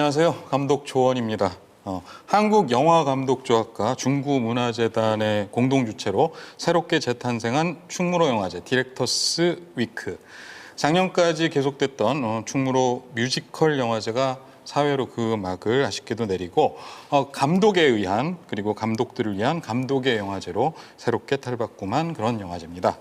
안녕하세요. 감독 조원입니다. 한국영화감독조합과 중구문화재단의 공동주최로 새롭게 재탄생한 충무로 영화제 디렉터스 위크. 작년까지 계속됐던 충무로 뮤지컬 영화제가 사회로 그 막을 아쉽게도 내리고 감독에 의한 그리고 감독들을 위한 감독의 영화제로 새롭게 탈바꿈한 그런 영화제입니다.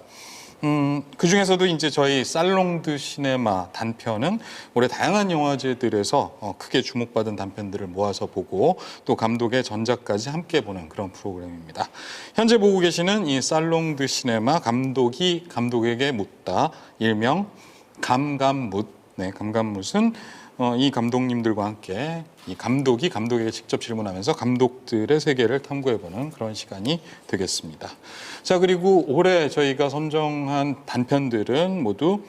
그 중에서도 이제 저희 살롱드 시네마 단편은 올해 다양한 영화제들에서 크게 주목받은 단편들을 모아서 보고 또 감독의 전작까지 함께 보는 그런 프로그램입니다. 현재 보고 계시는 이 살롱드 시네마 감독이 감독에게 묻다, 일명 감감묻. 네, 감감묻은 이 감독님들과 함께 이 감독이 감독에게 직접 질문하면서 감독들의 세계를 탐구해보는 그런 시간이 되겠습니다. 자, 그리고 올해 저희가 선정한 단편들은 모두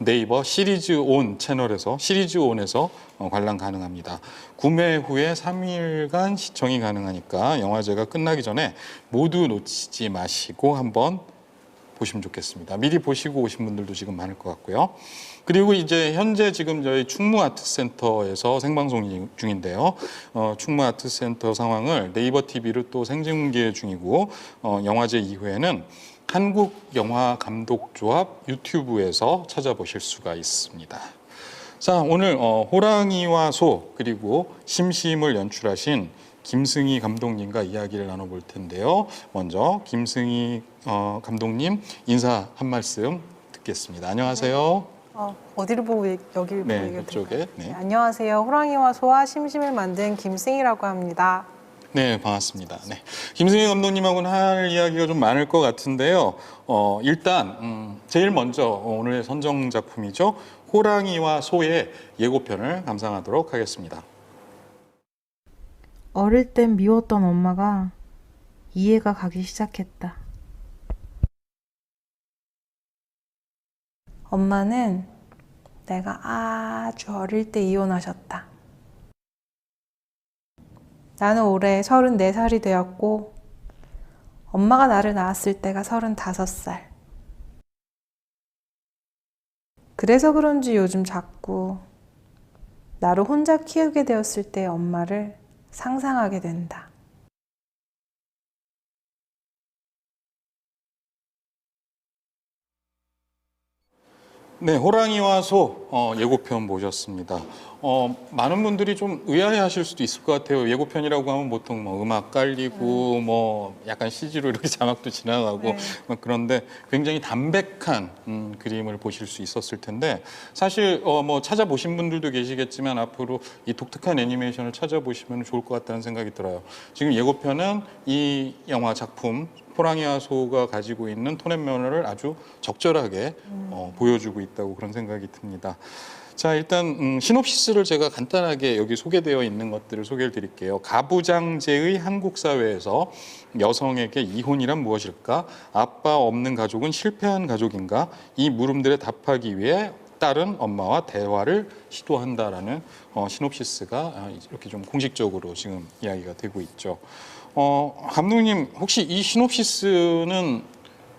네이버 시리즈 온 채널에서 시리즈 온에서 관람 가능합니다. 구매 후에 3일간 시청이 가능하니까 영화제가 끝나기 전에 모두 놓치지 마시고 한번 보시면 좋겠습니다. 미리 보시고 오신 분들도 지금 많을 것 같고요. 그리고 이제 현재 지금 저희 충무아트센터에서 생방송 중인데요. 충무아트센터 상황을 네이버 TV로 또 생중계 중이고 영화제 이후에는 한국영화감독조합 유튜브에서 찾아보실 수가 있습니다. 자, 오늘 호랑이와 소 그리고 심심을 연출하신 김승희 감독님과 이야기를 나눠볼 텐데요. 먼저 김승희 감독님 인사 한 말씀 듣겠습니다. 안녕하세요. 어디를 보고 여기를 보고 얘기를 이쪽에. 네. 네, 안녕하세요. 호랑이와 소와 심심을 만든 김승희라고 합니다. 네, 반갑습니다. 네. 김승희 감독님하고는 할 이야기가 좀 많을 것 같은데요. 일단 제일 먼저 오늘 선정 작품이죠. 호랑이와 소의 예고편을 감상하도록 하겠습니다. 어릴 땐 미웠던 엄마가 이해가 가기 시작했다. 엄마는 내가 아주 어릴 때 이혼하셨다. 나는 올해 34살이 되었고 엄마가 나를 낳았을 때가 35살. 그래서 그런지 요즘 자꾸 나를 혼자 키우게 되었을 때의 엄마를 상상하게 된다. 네, 호랑이와 소 예고편 보셨습니다. 많은 분들이 좀 의아해하실 수도 있을 것 같아요. 예고편이라고 하면 보통 뭐 음악 깔리고 뭐 약간 CG로 이렇게 자막도 지나가고 네. 그런데 굉장히 담백한 그림을 보실 수 있었을 텐데 사실 뭐 찾아보신 분들도 계시겠지만 앞으로 이 독특한 애니메이션을 찾아보시면 좋을 것 같다는 생각이 들어요. 지금 예고편은 이 영화 작품 호랑이와 소가 가지고 있는 톤 앤 매너를 아주 적절하게 보여주고 있다고 그런 생각이 듭니다. 자, 일단 시놉시스를 제가 간단하게 여기 소개되어 있는 것들을 소개를 드릴게요. 가부장제의 한국 사회에서 여성에게 이혼이란 무엇일까? 아빠 없는 가족은 실패한 가족인가? 이 물음들에 답하기 위해 딸은 엄마와 대화를 시도한다라는 시놉시스가 이렇게 좀 공식적으로 지금 이야기가 되고 있죠. 감독님 혹시 이 시놉시스는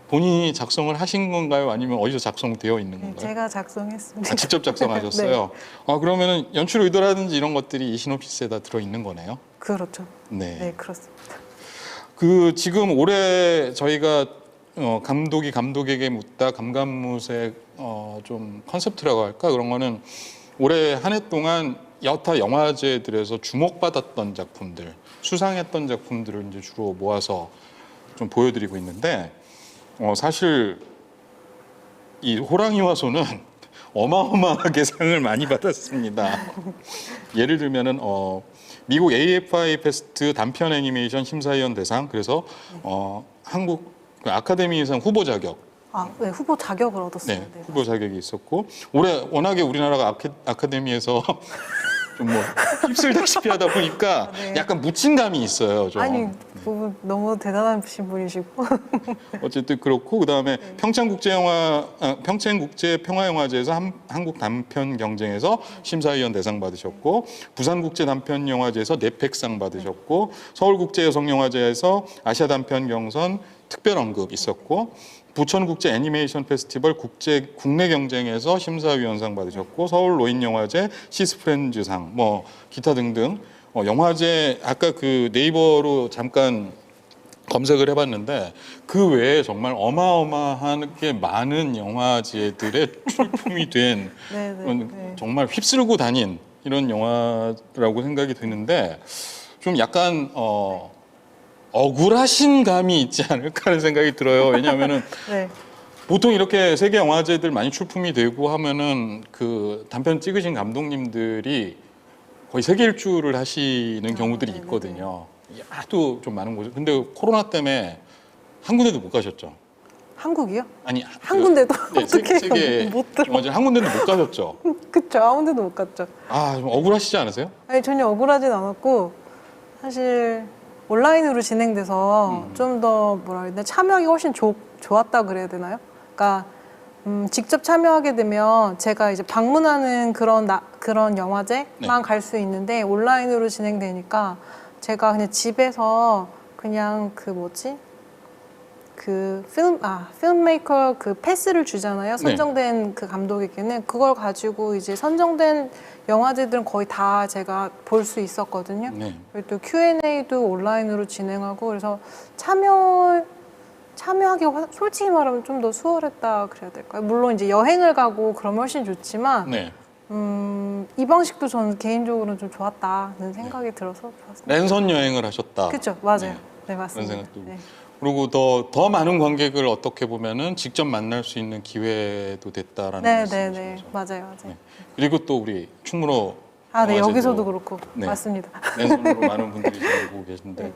본인이 작성을 하신 건가요? 아니면 어디서 작성되어 있는 건가요? 네, 제가 작성했습니다. 직접 작성하셨어요? 네. 그러면은 연출 의도라든지 이런 것들이 이 시놉시스에다 들어있는 거네요? 그렇죠. 네. 네, 그렇습니다. 지금 올해 저희가 감독이 감독에게 묻다 감감묻의 좀 컨셉트라고 할까? 그런 거는 올해 한 해 동안 여타 영화제들에서 주목받았던 작품들, 수상했던 작품들을 이제 주로 모아서 좀 보여드리고 있는데 사실 이 호랑이와 소는 어마어마하게 상을 많이 받았습니다. 예를 들면은 미국 AFI 페스트 단편 애니메이션 심사위원 대상, 그래서 한국 아카데미상 후보 자격. 네, 후보 자격을 얻었어요. 네, 네, 후보 자격이 있었고 올해 워낙에 우리나라가 아카데미에서 좀 뭐 휩쓸다시피 하다 보니까 네. 약간 묻힌 감이 있어요. 좀. 아니, 너무 대단하신 분이시고. 어쨌든 그렇고 그다음에 평창국제평화영화제에서 한국 단편 경쟁에서 심사위원 대상 받으셨고 부산국제단편영화제에서 내펙상 받으셨고 서울국제여성영화제에서 아시아 단편 경선 특별 언급 있었고 부천국제 애니메이션 페스티벌 국내 경쟁에서 심사위원상 받으셨고 서울 노인영화제 시스프렌즈상 뭐 기타 등등 영화제 아까 그 네이버로 잠깐 검색을 해봤는데 그 외에 정말 어마어마하게 많은 영화제들의 출품이 된 네, 네, 네. 정말 휩쓸고 다닌 이런 영화라고 생각이 드는데 좀 약간 억울하신 감이 있지 않을까 하는 생각이 들어요. 왜냐하면은 네. 보통 이렇게 세계 영화제들 많이 출품이 되고 하면은 그 단편 찍으신 감독님들이 거의 세계 일주를 하시는 경우들이 네네네. 있거든요. 하도 좀 많은 곳. 근데 코로나 때문에 한 군데도 못 가셨죠? 한국이요? 아니 한 군데도 네, 어떻게 세계 못 들어? 영화제 한 군데도 못 가셨죠? 그쵸, 아무 데도 못 갔죠. 아, 좀 억울하시지 않으세요? 아니 전혀 억울하진 않았고 사실 온라인으로 진행돼서 좀 더 뭐라 해야 되나 참여하기 훨씬 좋았다 그래야 되나요? 그러니까 직접 참여하게 되면 제가 이제 방문하는 그런 영화제만 네. 갈 수 있는데 온라인으로 진행되니까 제가 그냥 집에서 그냥 그 뭐지? 그 필름메이커 그 패스를 주잖아요. 선정된 그 감독에게는 그걸 가지고 이제 선정된 영화제들은 거의 다 제가 볼 수 있었거든요. 네. 그리고 또 Q&A도 온라인으로 진행하고 그래서 참여하기 솔직히 말하면 좀 더 수월했다 그래야 될까요? 물론 이제 여행을 가고 그러면 훨씬 좋지만 네. 이 방식도 저는 개인적으로는 좀 좋았다는 생각이 들어서 좋았습니다. 랜선 여행을 하셨다. 그렇죠, 맞아요. 네. 네, 맞습니다. 그런 생각도. 네. 그리고 더 많은 관객을 어떻게 보면은 직접 만날 수 있는 기회도 됐다라는 네, 말씀이신 네, 네, 거죠. 맞아요, 맞아요. 네. 그리고 또 우리 충무로 아, 네, 영화제도 여기서도 그렇고 네. 맞습니다. 랜선으로 많은 분들이 지금 보고 계신데 네.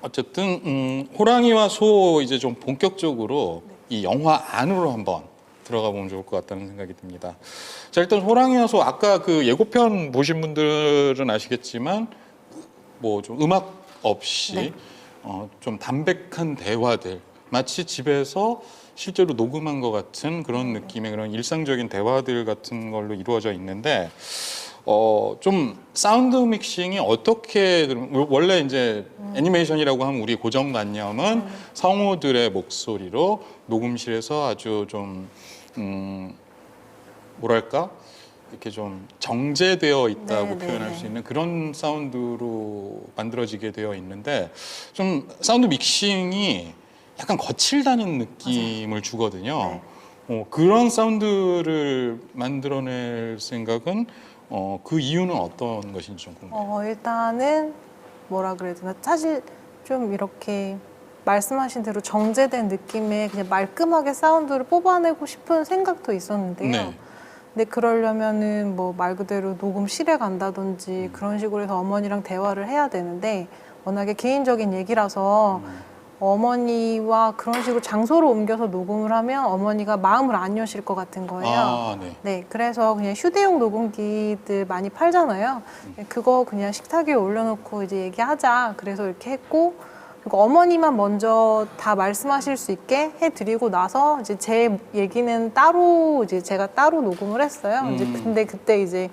어쨌든 호랑이와 소 이제 좀 본격적으로 이 영화 안으로 한번 들어가 보면 좋을 것 같다는 생각이 듭니다. 자, 일단 호랑이와 소 아까 그 예고편 보신 분들은 아시겠지만 뭐 좀 음악 없이 네. 좀 담백한 대화들 마치 집에서 실제로 녹음한 것 같은 그런 느낌의 그런 일상적인 대화들 같은 걸로 이루어져 있는데 좀 사운드 믹싱이 어떻게 원래 이제 애니메이션이라고 하면 우리 고정관념은 성우들의 목소리로 녹음실에서 아주 좀 뭐랄까 이렇게 좀 정제되어 있다고 네, 표현할 네, 수 네. 있는 그런 사운드로 만들어지게 되어 있는데 좀 사운드 믹싱이 약간 거칠다는 느낌을 주거든요. 그런 사운드를 만들어낼 생각은 그 이유는 어떤 것인지 좀 궁금해요. 일단은 뭐라 그래야 되나 사실 좀 이렇게 말씀하신 대로 정제된 느낌의 그냥 말끔하게 사운드를 뽑아내고 싶은 생각도 있었는데요. 네. 근데 그러려면은 뭐 말 그대로 녹음실에 간다든지 그런 식으로 해서 어머니랑 대화를 해야 되는데 워낙에 개인적인 얘기라서 어머니와 그런 식으로 장소를 옮겨서 녹음을 하면 어머니가 마음을 안 여실 것 같은 거예요. 아, 네. 네, 그래서 그냥 휴대용 녹음기들 많이 팔잖아요. 그거 그냥 식탁 위에 올려놓고 이제 얘기하자. 그래서 이렇게 했고, 그리고 어머니만 먼저 다 말씀하실 수 있게 해드리고 나서 이제 제 얘기는 따로 이제 제가 따로 녹음을 했어요. 이제 근데 그때 이제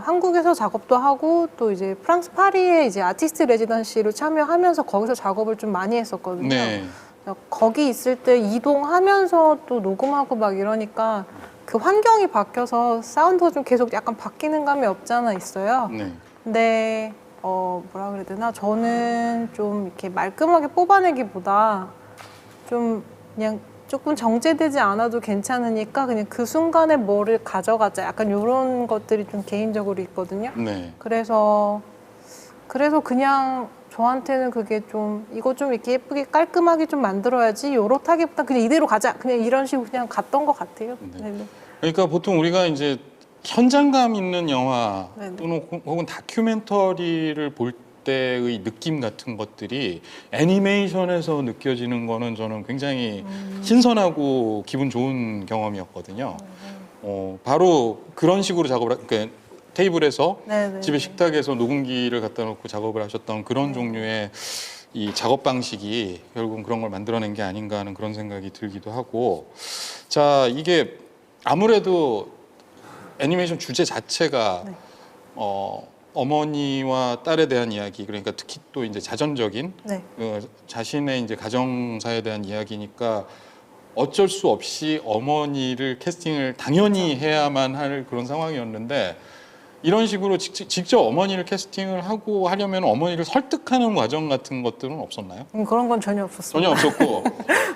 한국에서 작업도 하고 또 이제 프랑스 파리에 이제 아티스트 레지던시로 참여하면서 거기서 작업을 좀 많이 했었거든요. 네. 거기 있을 때 이동하면서 또 녹음하고 막 이러니까 그 환경이 바뀌어서 사운드가 좀 계속 약간 바뀌는 감이 없지 않아 있어요. 네. 근데 뭐라 그래야 되나 저는 좀 이렇게 말끔하게 뽑아내기보다 좀 그냥 조금 정제되지 않아도 괜찮으니까 그냥 그 순간에 뭐를 가져가자 약간 이런 것들이 좀 개인적으로 있거든요. 네. 그래서 그냥 저한테는 그게 좀 이거 좀 이렇게 예쁘게 깔끔하게 좀 만들어야지 요렇다기보다 그냥 이대로 가자 그냥 이런 식으로 그냥 갔던 것 같아요. 네. 네네. 그러니까 보통 우리가 이제 현장감 있는 영화 네네. 또는 혹은 다큐멘터리를 볼 때의 느낌 같은 것들이 애니메이션에서 느껴지는 거는 저는 굉장히 신선하고 기분 좋은 경험이었거든요. 바로 그런 식으로 작업을 그러니까 테이블에서 네네. 집에 식탁에서 녹음기를 갖다 놓고 작업을 하셨던 그런 종류의 이 작업 방식이 결국은 그런 걸 만들어낸 게 아닌가 하는 그런 생각이 들기도 하고 자 이게 아무래도 애니메이션 주제 자체가 네. 어머니와 딸에 대한 이야기, 그러니까 특히 또 이제 자전적인 네. 자신의 이제 가정사에 대한 이야기니까 어쩔 수 없이 어머니를 캐스팅을 당연히 해야만 할 그런 상황이었는데, 이런 식으로 직접 어머니를 캐스팅을 하고 하려면 어머니를 설득하는 과정 같은 것들은 없었나요? 그런 건 전혀 없었어요. 전혀 없었고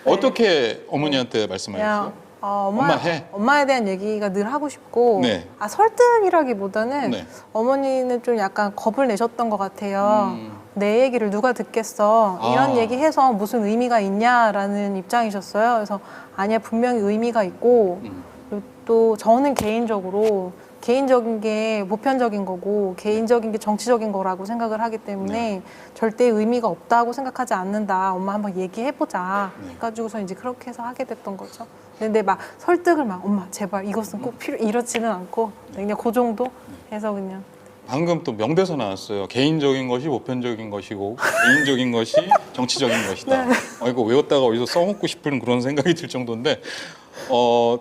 어떻게 어머니한테 말씀하셨어요? 그냥 엄마 해. 엄마에 대한 얘기가 늘 하고 싶고 네. 설득이라기보다는 네. 어머니는 좀 약간 겁을 내셨던 것 같아요. 음. 내 얘기를 누가 듣겠어. 이런 아. 얘기해서 무슨 의미가 있냐라는 입장이셨어요. 그래서 아니야, 분명히 의미가 있고 그리고 또 저는 개인적인 게 보편적인 거고 개인적인 게 정치적인 거라고 생각을 하기 때문에 절대 의미가 없다고 생각하지 않는다. 엄마 한번 얘기해보자. 네. 해가지고서 이제 그렇게 해서 하게 됐던 거죠. 근데 막 설득을 막 엄마 제발 이것은 꼭 필요 이렇지는 않고 그냥 그 정도 해서 그냥 방금 또 명대사 나왔어요. 개인적인 것이 보편적인 것이고 개인적인 것이 정치적인 것이다. 이거 외웠다가 어디서 써먹고 싶은 그런 생각이 들 정도인데,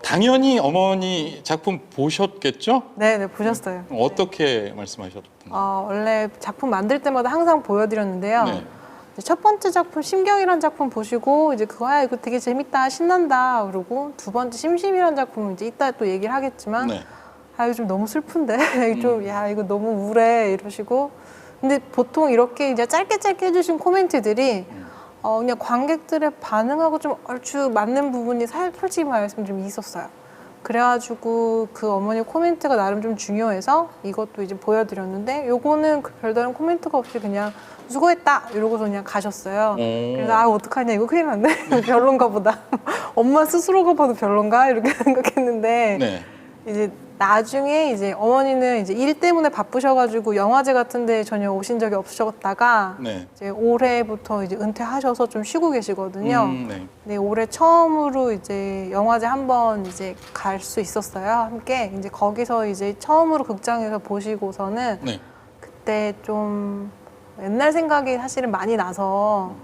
당연히 어머니 작품 보셨겠죠? 네 보셨어요. 어떻게 말씀하셨나요? 원래 작품 만들 때마다 항상 보여드렸는데요. 네. 이제 첫 번째 작품 심경이라는 작품 보시고 이제 이거 되게 재밌다 신난다 그러고 두 번째 심심이라는 작품은 이제 이따 또 얘기를 하겠지만 네. 이거 좀 너무 슬픈데 좀 이거 너무 우울해 이러시고, 근데 보통 이렇게 이제 짧게 해주신 코멘트들이 그냥 관객들의 반응하고 좀 얼추 맞는 부분이 솔직히 말하면 좀 있었어요. 그래가지고 그 어머니 코멘트가 나름 좀 중요해서 이것도 이제 보여드렸는데, 요거는 그 별다른 코멘트가 없이 그냥 수고했다 이러고서 그냥 가셨어요. 그래서 어떡하냐 이거 큰일 났네 별론가 보다 엄마 스스로가 봐도 별론가 이렇게 생각했는데 네. 이제 나중에 이제 어머니는 이제 일 때문에 바쁘셔가지고 영화제 같은데 전혀 오신 적이 없으셨다가 네. 이제 올해부터 이제 은퇴하셔서 좀 쉬고 계시거든요. 네. 네, 올해 처음으로 이제 영화제 한번 이제 갈 수 있었어요. 함께 이제 거기서 이제 처음으로 극장에서 보시고서는 네. 그때 좀 옛날 생각이 사실은 많이 나서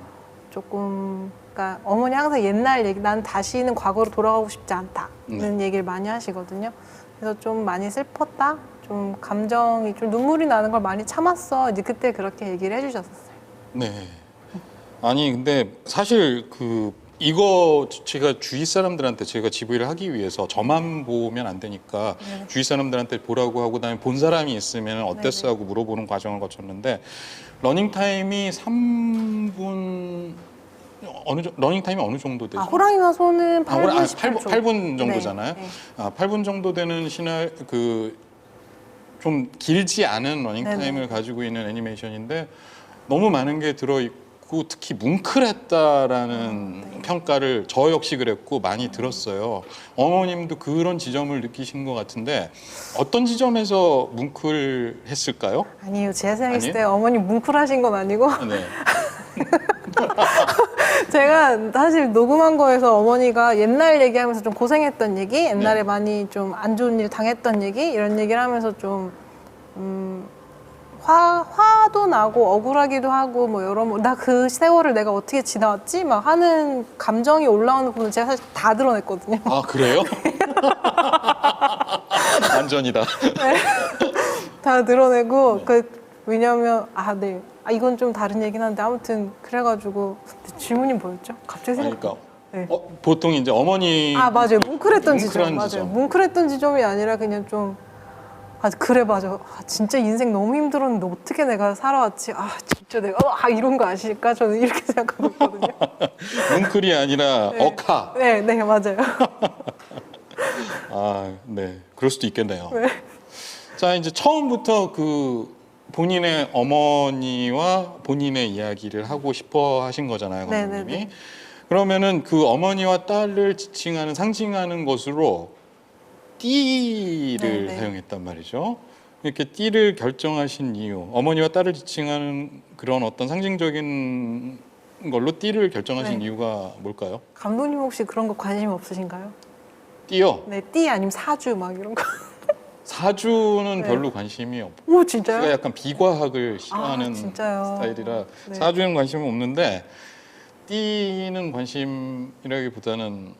조금, 그러니까 어머니 항상 옛날 얘기, 난 다시는 과거로 돌아가고 싶지 않다는 얘기를 많이 하시거든요. 그래서 좀 많이 슬펐다, 좀 감정이 좀 눈물이 나는 걸 많이 참았어. 이제 그때 그렇게 얘기를 해주셨었어요. 네. 아니 근데 사실 이거 제가 주위 사람들한테 제가 GV를 하기 위해서 저만 보면 안 되니까 주위 사람들한테 보라고 하고, 그다음에 본 사람이 있으면 어땠어 하고 물어보는 과정을 거쳤는데, 러닝 타임이 3분 러닝 타임이 어느 정도 되죠? 호랑이와 소는 8분 18초. 8분 정도잖아요. 네, 네. 8분 정도 되는 좀 길지 않은 러닝 네네. 타임을 가지고 있는 애니메이션인데 너무 많은 게 들어있고 특히 뭉클했다라는 평가를 저 역시 그랬고 많이 들었어요. 어머님도 그런 지점을 느끼신 것 같은데 어떤 지점에서 뭉클했을까요? 아니요, 제가 생각했을 아니에요? 때 어머니 뭉클하신 건 아니고 네. 제가 사실 녹음한 거에서 어머니가 옛날 얘기하면서 좀 고생했던 얘기, 옛날에 많이 좀 안 좋은 일 당했던 얘기, 이런 얘기를 하면서 좀 화도 나고 억울하기도 하고 뭐 여러모로 나 그 세월을 내가 어떻게 지나왔지 막 하는 감정이 올라오는 부분을 제가 사실 다 드러냈거든요. 아 그래요? 완전이다. 다 드러내고 왜냐면 이건 좀 다른 얘기긴 한데 아무튼 그래가지고 질문이 뭐였죠? 갑자기 생각. 그러니까 네. 보통 이제 어머니 맞아요. 뭉클했던 지점. 뭉클한 맞아요. 지점. 뭉클했던 지점이 아니라 그냥 좀 그래 맞아. 진짜 인생 너무 힘들었는데 어떻게 내가 살아왔지? 진짜 내가 이런 거 아실까? 저는 이렇게 생각하고 있거든요. 뭉클이 아니라 네. 억하. 네, 맞아요. 네. 그럴 수도 있겠네요. 네. 자, 이제 처음부터 본인의 어머니와 본인의 이야기를 하고 싶어 하신 거잖아요, 감독님이. 네네네. 그러면은 그 어머니와 딸을 지칭하는, 상징하는 것으로 띠를 네네. 사용했단 말이죠. 이렇게 띠를 결정하신 이유, 어머니와 딸을 지칭하는 그런 어떤 상징적인 걸로 띠를 결정하신 네. 이유가 뭘까요? 감독님 혹시 그런 거 관심 없으신가요? 띠요? 네, 띠 아니면 사주 막 이런 거. 사주는 네. 별로 관심이 없고 오, 진짜요? 제가 약간 비과학을 싫어하는 진짜요? 스타일이라 네. 사주에는 관심은 없는데 띠는 관심이라기보다는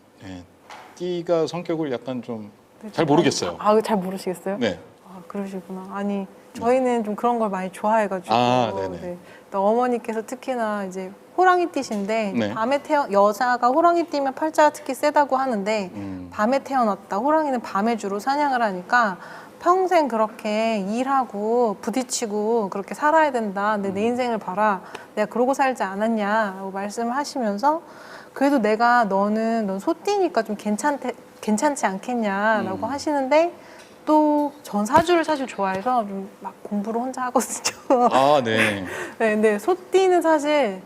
띠가 성격을 약간 좀 잘 모르겠어요. 잘 모르시겠어요? 네. 아, 그러시구나. 아니, 저희는 좀 그런 걸 많이 좋아해가지고. 아, 네네. 네. 또 어머니께서 특히나 이제 호랑이띠신데 이제 네. 밤에 여자가 호랑이띠면 팔자가 특히 세다고 하는데 음. 밤에 태어났다. 호랑이는 밤에 주로 사냥을 하니까 평생 그렇게 일하고 부딪히고 그렇게 살아야 된다. 근데 내 인생을 봐라. 내가 그러고 살지 않았냐라고 말씀을 하시면서 그래도 넌 소띠니까 좀 괜찮지 않겠냐라고 하시는데 또 전 사주를 사실 좋아해서 좀 막 공부를 혼자 하거든요. 아, 네. 네, 근데 소띠는 사실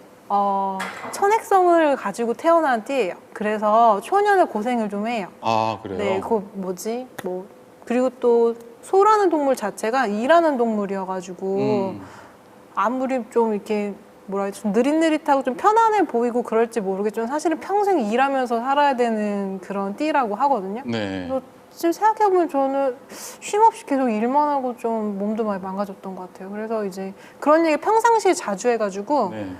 천액성을 가지고 태어난 띠예요. 그래서 초년에 고생을 좀 해요. 아, 그래요? 네, 그리고 또 소라는 동물 자체가 일하는 동물이어가지고 아무리 좀 이렇게 뭐라 해야 좀 느릿느릿하고 좀 편안해 보이고 그럴지 모르겠지만 사실은 평생 일하면서 살아야 되는 그런 띠라고 하거든요. 네. 그래서 지금 생각해보면 저는 쉼없이 계속 일만 하고 좀 몸도 많이 망가졌던 것 같아요. 그래서 이제 그런 얘기 평상시에 자주 해가지고 네.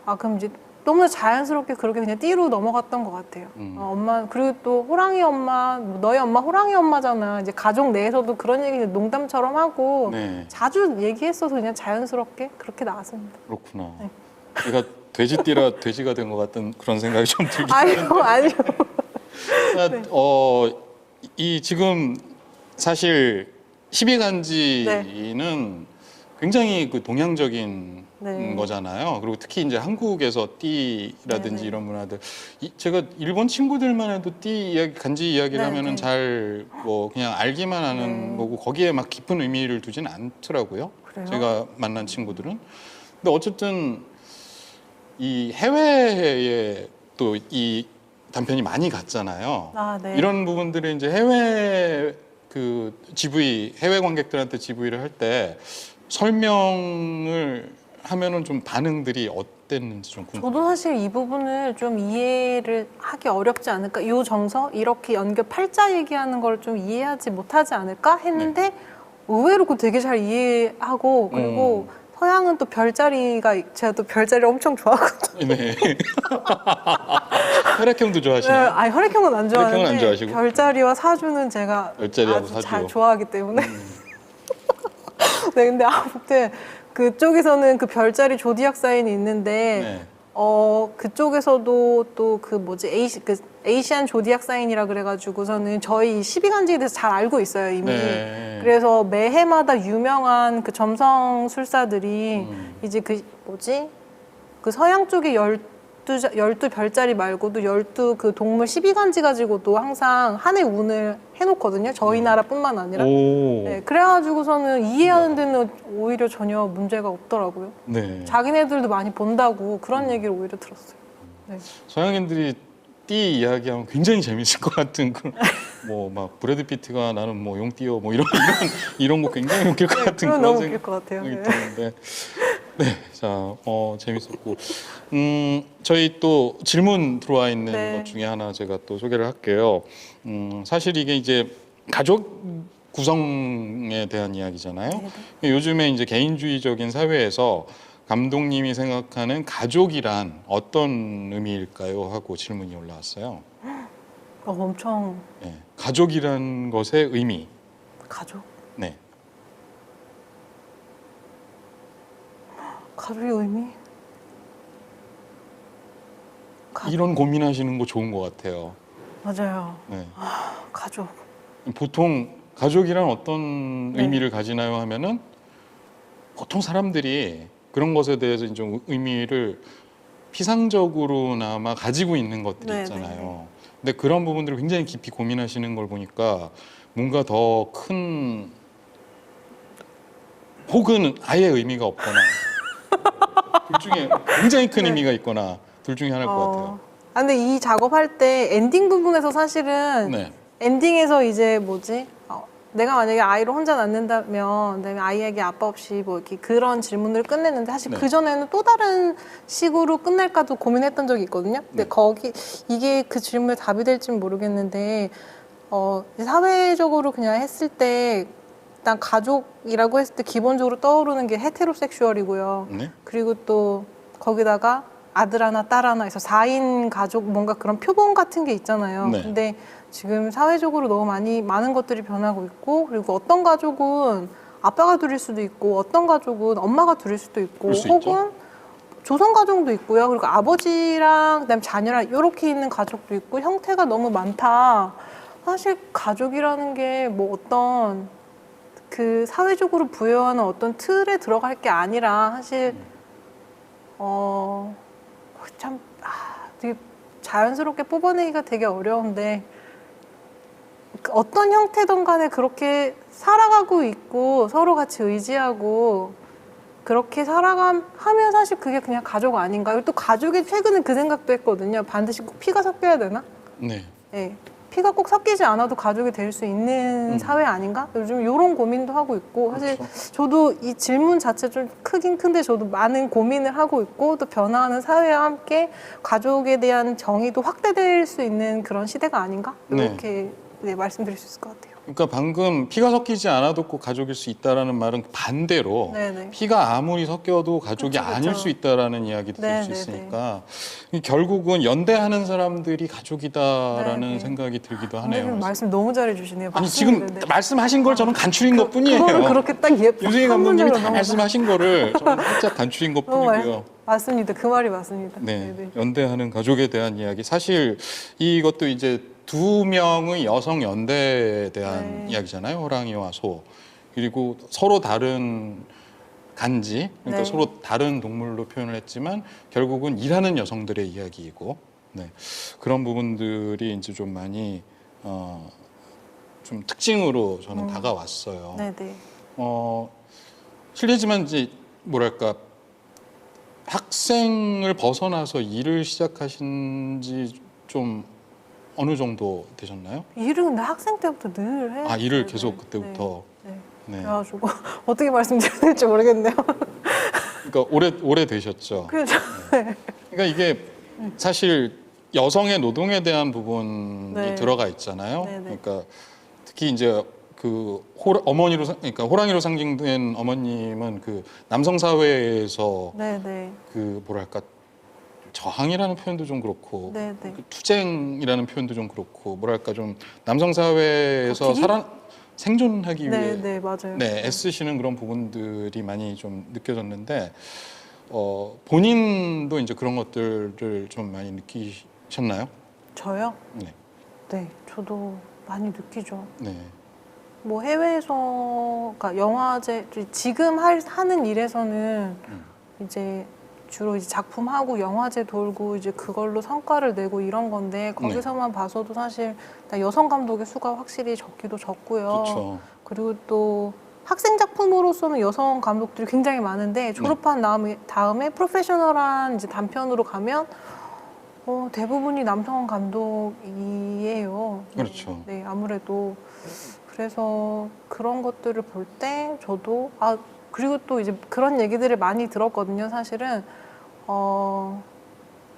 아 그럼 이제 너무나 자연스럽게 그렇게 그냥 띠로 넘어갔던 것 같아요. 엄마 그리고 또 호랑이 엄마 너희 엄마 호랑이 엄마잖아. 이제 가족 내에서도 그런 얘기 농담처럼 하고 네. 자주 얘기했어서 그냥 자연스럽게 그렇게 나왔습니다. 그렇구나. 네. 제가 돼지띠라 돼지가 된 것 같은 그런 생각이 좀 들긴 아니요. 네. 이 지금 사실 12간지는 굉장히 그 동양적인 네. 거잖아요. 그리고 특히 이제 한국에서 띠라든지 네네. 이런 문화들, 제가 일본 친구들만 해도 띠 이야기, 간지 이야기를 네네. 하면은 잘 뭐 그냥 알기만 하는 네. 거고 거기에 막 깊은 의미를 두진 않더라고요. 그래요? 제가 만난 친구들은. 근데 어쨌든 이 해외에 또 이 단편이 많이 갔잖아요. 아, 네. 이런 부분들이 이제 해외 그 GV 해외 관객들한테 GV를 할 때 설명을 하면은 좀 반응들이 어땠는지 좀 궁금해요. 저도 사실 이 부분을 좀 이해를 하기 어렵지 않을까? 이 정서 이렇게 팔자 얘기하는 걸 좀 이해하지 못하지 않을까 했는데 네. 의외로 그거 되게 잘 이해하고 그리고 서양은 또 제가 또 별자리를 엄청 좋아하거든요. 네. 혈액형도 네, 좋아하시나요? 아니 혈액형은 안 좋아하는데 혈액형은 안 좋아하시고? 별자리와 사주는 제가 별자리하고 아주 사주. 잘 좋아하기 때문에 네, 근데 아무튼 그쪽에서는 그 별자리 조디악 사인이 있는데 네. 그쪽에서도 또 에이시안 조디악 사인이라 그래가지고서는 저희 12간지에 대해서 잘 알고 있어요 이미. 네. 그래서 매해마다 유명한 그 점성술사들이 이제 그 서양 쪽에 12 별자리 말고도 12 그 동물 12간지 가지고도 항상 한 해 운을 해놓거든요. 저희 나라뿐만 아니라. 오. 네, 그래가지고서는 이해하는 데는 오히려 전혀 문제가 없더라고요. 네. 자기네들도 많이 본다고 그런 얘기를 오히려 들었어요. 네. 서양인들이 띠 이야기하면 굉장히 재밌을 것 같은 뭐 막 브래드 피트가 나는 뭐 용띠요 뭐 이런 거 굉장히 웃길 것 같은 그건 그런 너무 웃길 것 같아요. 생각이 네. 드는데 자 재밌었고 저희 또 질문 들어와 있는 네. 것 중에 하나 제가 또 소개를 할게요. 사실 이게 이제 가족 구성에 대한 이야기잖아요. 요즘에 이제 개인주의적인 사회에서 감독님이 생각하는 가족이란 어떤 의미일까요? 하고 질문이 올라왔어요. 엄청 네, 가족이란 것의 의미. 가족? 네. 가족의 의미? 이런 고민하시는 거 좋은 것 같아요. 맞아요. 네. 가족. 보통 가족이란 어떤 네. 의미를 가지나요? 하면은 보통 사람들이 그런 것에 대해서 좀 의미를 피상적으로나마 가지고 있는 것들이 네, 있잖아요. 근데 그런 부분들을 굉장히 깊이 고민하시는 걸 보니까 뭔가 더 큰 혹은 아예 의미가 없거나 둘 중에 굉장히 큰 의미가 있거나 둘 중에 하나일 것 같아요. 근데 이 작업할 때 엔딩 부분에서 사실은 네. 엔딩에서 이제 내가 만약에 아이를 혼자 낳는다면 그다음에 아이에게 아빠 없이 뭐 이렇게 그런 질문을 끝냈는데 사실 네. 그전에는 또 다른 식으로 끝낼까도 고민했던 적이 있거든요. 근데 네. 이게 그 질문에 답이 될지는 모르겠는데 사회적으로 그냥 했을 때 일단 가족이라고 했을 때 기본적으로 떠오르는 게 헤테로섹슈얼이고요. 네. 그리고 또 거기다가 아들 하나 딸 하나 해서 4인 가족 뭔가 그런 표본 같은 게 있잖아요. 네. 근데 지금 사회적으로 너무 많은 것들이 변하고 있고, 그리고 어떤 가족은 아빠가 둘일 수도 있고, 어떤 가족은 엄마가 둘일 수도 있고, 그럴 수 혹은 조성 가정도 있고요. 그리고 아버지랑 그다음 자녀랑 이렇게 있는 가족도 있고, 형태가 너무 많다. 사실 가족이라는 게 뭐 어떤 그 사회적으로 부여하는 어떤 틀에 들어갈 게 아니라 사실 참 되게 자연스럽게 뽑아내기가 되게 어려운데, 어떤 형태든 간에 그렇게 살아가고 있고 서로 같이 의지하고 그렇게 살아가면 사실 그게 그냥 가족 아닌가. 그리고 또 가족에 최근에 그 생각도 했거든요. 반드시 꼭 피가 섞여야 되나? 네. 네. 피가 꼭 섞이지 않아도 가족이 될 수 있는 사회 아닌가? 요즘 이런 고민도 하고 있고, 사실 그렇죠. 저도 이 질문 자체 좀 크긴 큰데 저도 많은 고민을 하고 있고, 또 변화하는 사회와 함께 가족에 대한 정의도 확대될 수 있는 그런 시대가 아닌가? 네. 이렇게 네, 말씀드릴 수 있을 것 같아요. 그러니까 방금 피가 섞이지 않아도 꼭 가족일 수 있다라는 말은 반대로 네네. 피가 아무리 섞여도 가족이 그쵸, 그쵸. 아닐 수 있다라는 이야기도 들 수 네네네. 있으니까 결국은 연대하는 사람들이 가족이다라는 네네. 생각이 들기도 선생님 하네요. 말씀 너무 잘해주시네요. 아니 맞습니다. 지금 네. 말씀하신 걸 저는 간추린 것 뿐이에요. 그거를 그렇게 딱 유승희 한 감독님이 문장으로 다 너무 말씀하신 거를 저는 살짝 간추린 것 뿐이고요. 맞습니다. 그 말이 맞습니다. 네, 네네. 연대하는 가족에 대한 이야기. 사실 이것도 이제 두 명의 여성 연대에 대한 네. 이야기잖아요. 호랑이와 소. 그리고 서로 다른 간지, 그러니까 네. 서로 다른 동물로 표현을 했지만 결국은 일하는 여성들의 이야기이고, 네, 그런 부분들이 이제 좀 많이 좀 특징으로 저는 다가왔어요. 네네. 실례지만 이제 뭐랄까. 학생을 벗어나서 일을 시작하신 지 좀 어느 정도 되셨나요? 일은 근데 학생 때부터 늘 해요. 일을 계속 그때부터. 네. 네. 그래가지고 어떻게 말씀드려야 될지 모르겠네요. 그러니까 오래 되셨죠. 그렇죠. 그러니까 이게 사실 여성의 노동에 대한 부분이 네. 들어가 있잖아요. 네네. 그러니까 특히 이제 그 그러니까 호랑이로 상징된 어머님은 그 남성 사회에서 네네. 그 뭐랄까 저항이라는 표현도 좀 그렇고 네네. 그 투쟁이라는 표현도 좀 그렇고 뭐랄까 좀 남성 사회에서 버티기? 생존하기 위해 네네 맞아요. 네, 애쓰시는 그런 부분들이 많이 좀 느껴졌는데 본인도 이제 그런 것들을 좀 많이 느끼셨나요? 저요? 네. 네, 저도 많이 느끼죠. 네. 뭐 해외에서, 그러니까 영화제 지금 하는 일에서는 이제 주로 이제 작품하고 영화제 돌고 이제 그걸로 성과를 내고 이런 건데 거기서만 봐서도 사실 여성 감독의 수가 확실히 적기도 적고요. 그렇죠. 그리고 또 학생 작품으로서는 여성 감독들이 굉장히 많은데 졸업한 다음에 프로페셔널한 이제 단편으로 가면 대부분이 남성 감독이에요. 그렇죠. 네, 아무래도 그래서 그런 것들을 볼 때 저도 그리고 또 이제 그런 얘기들을 많이 들었거든요. 사실은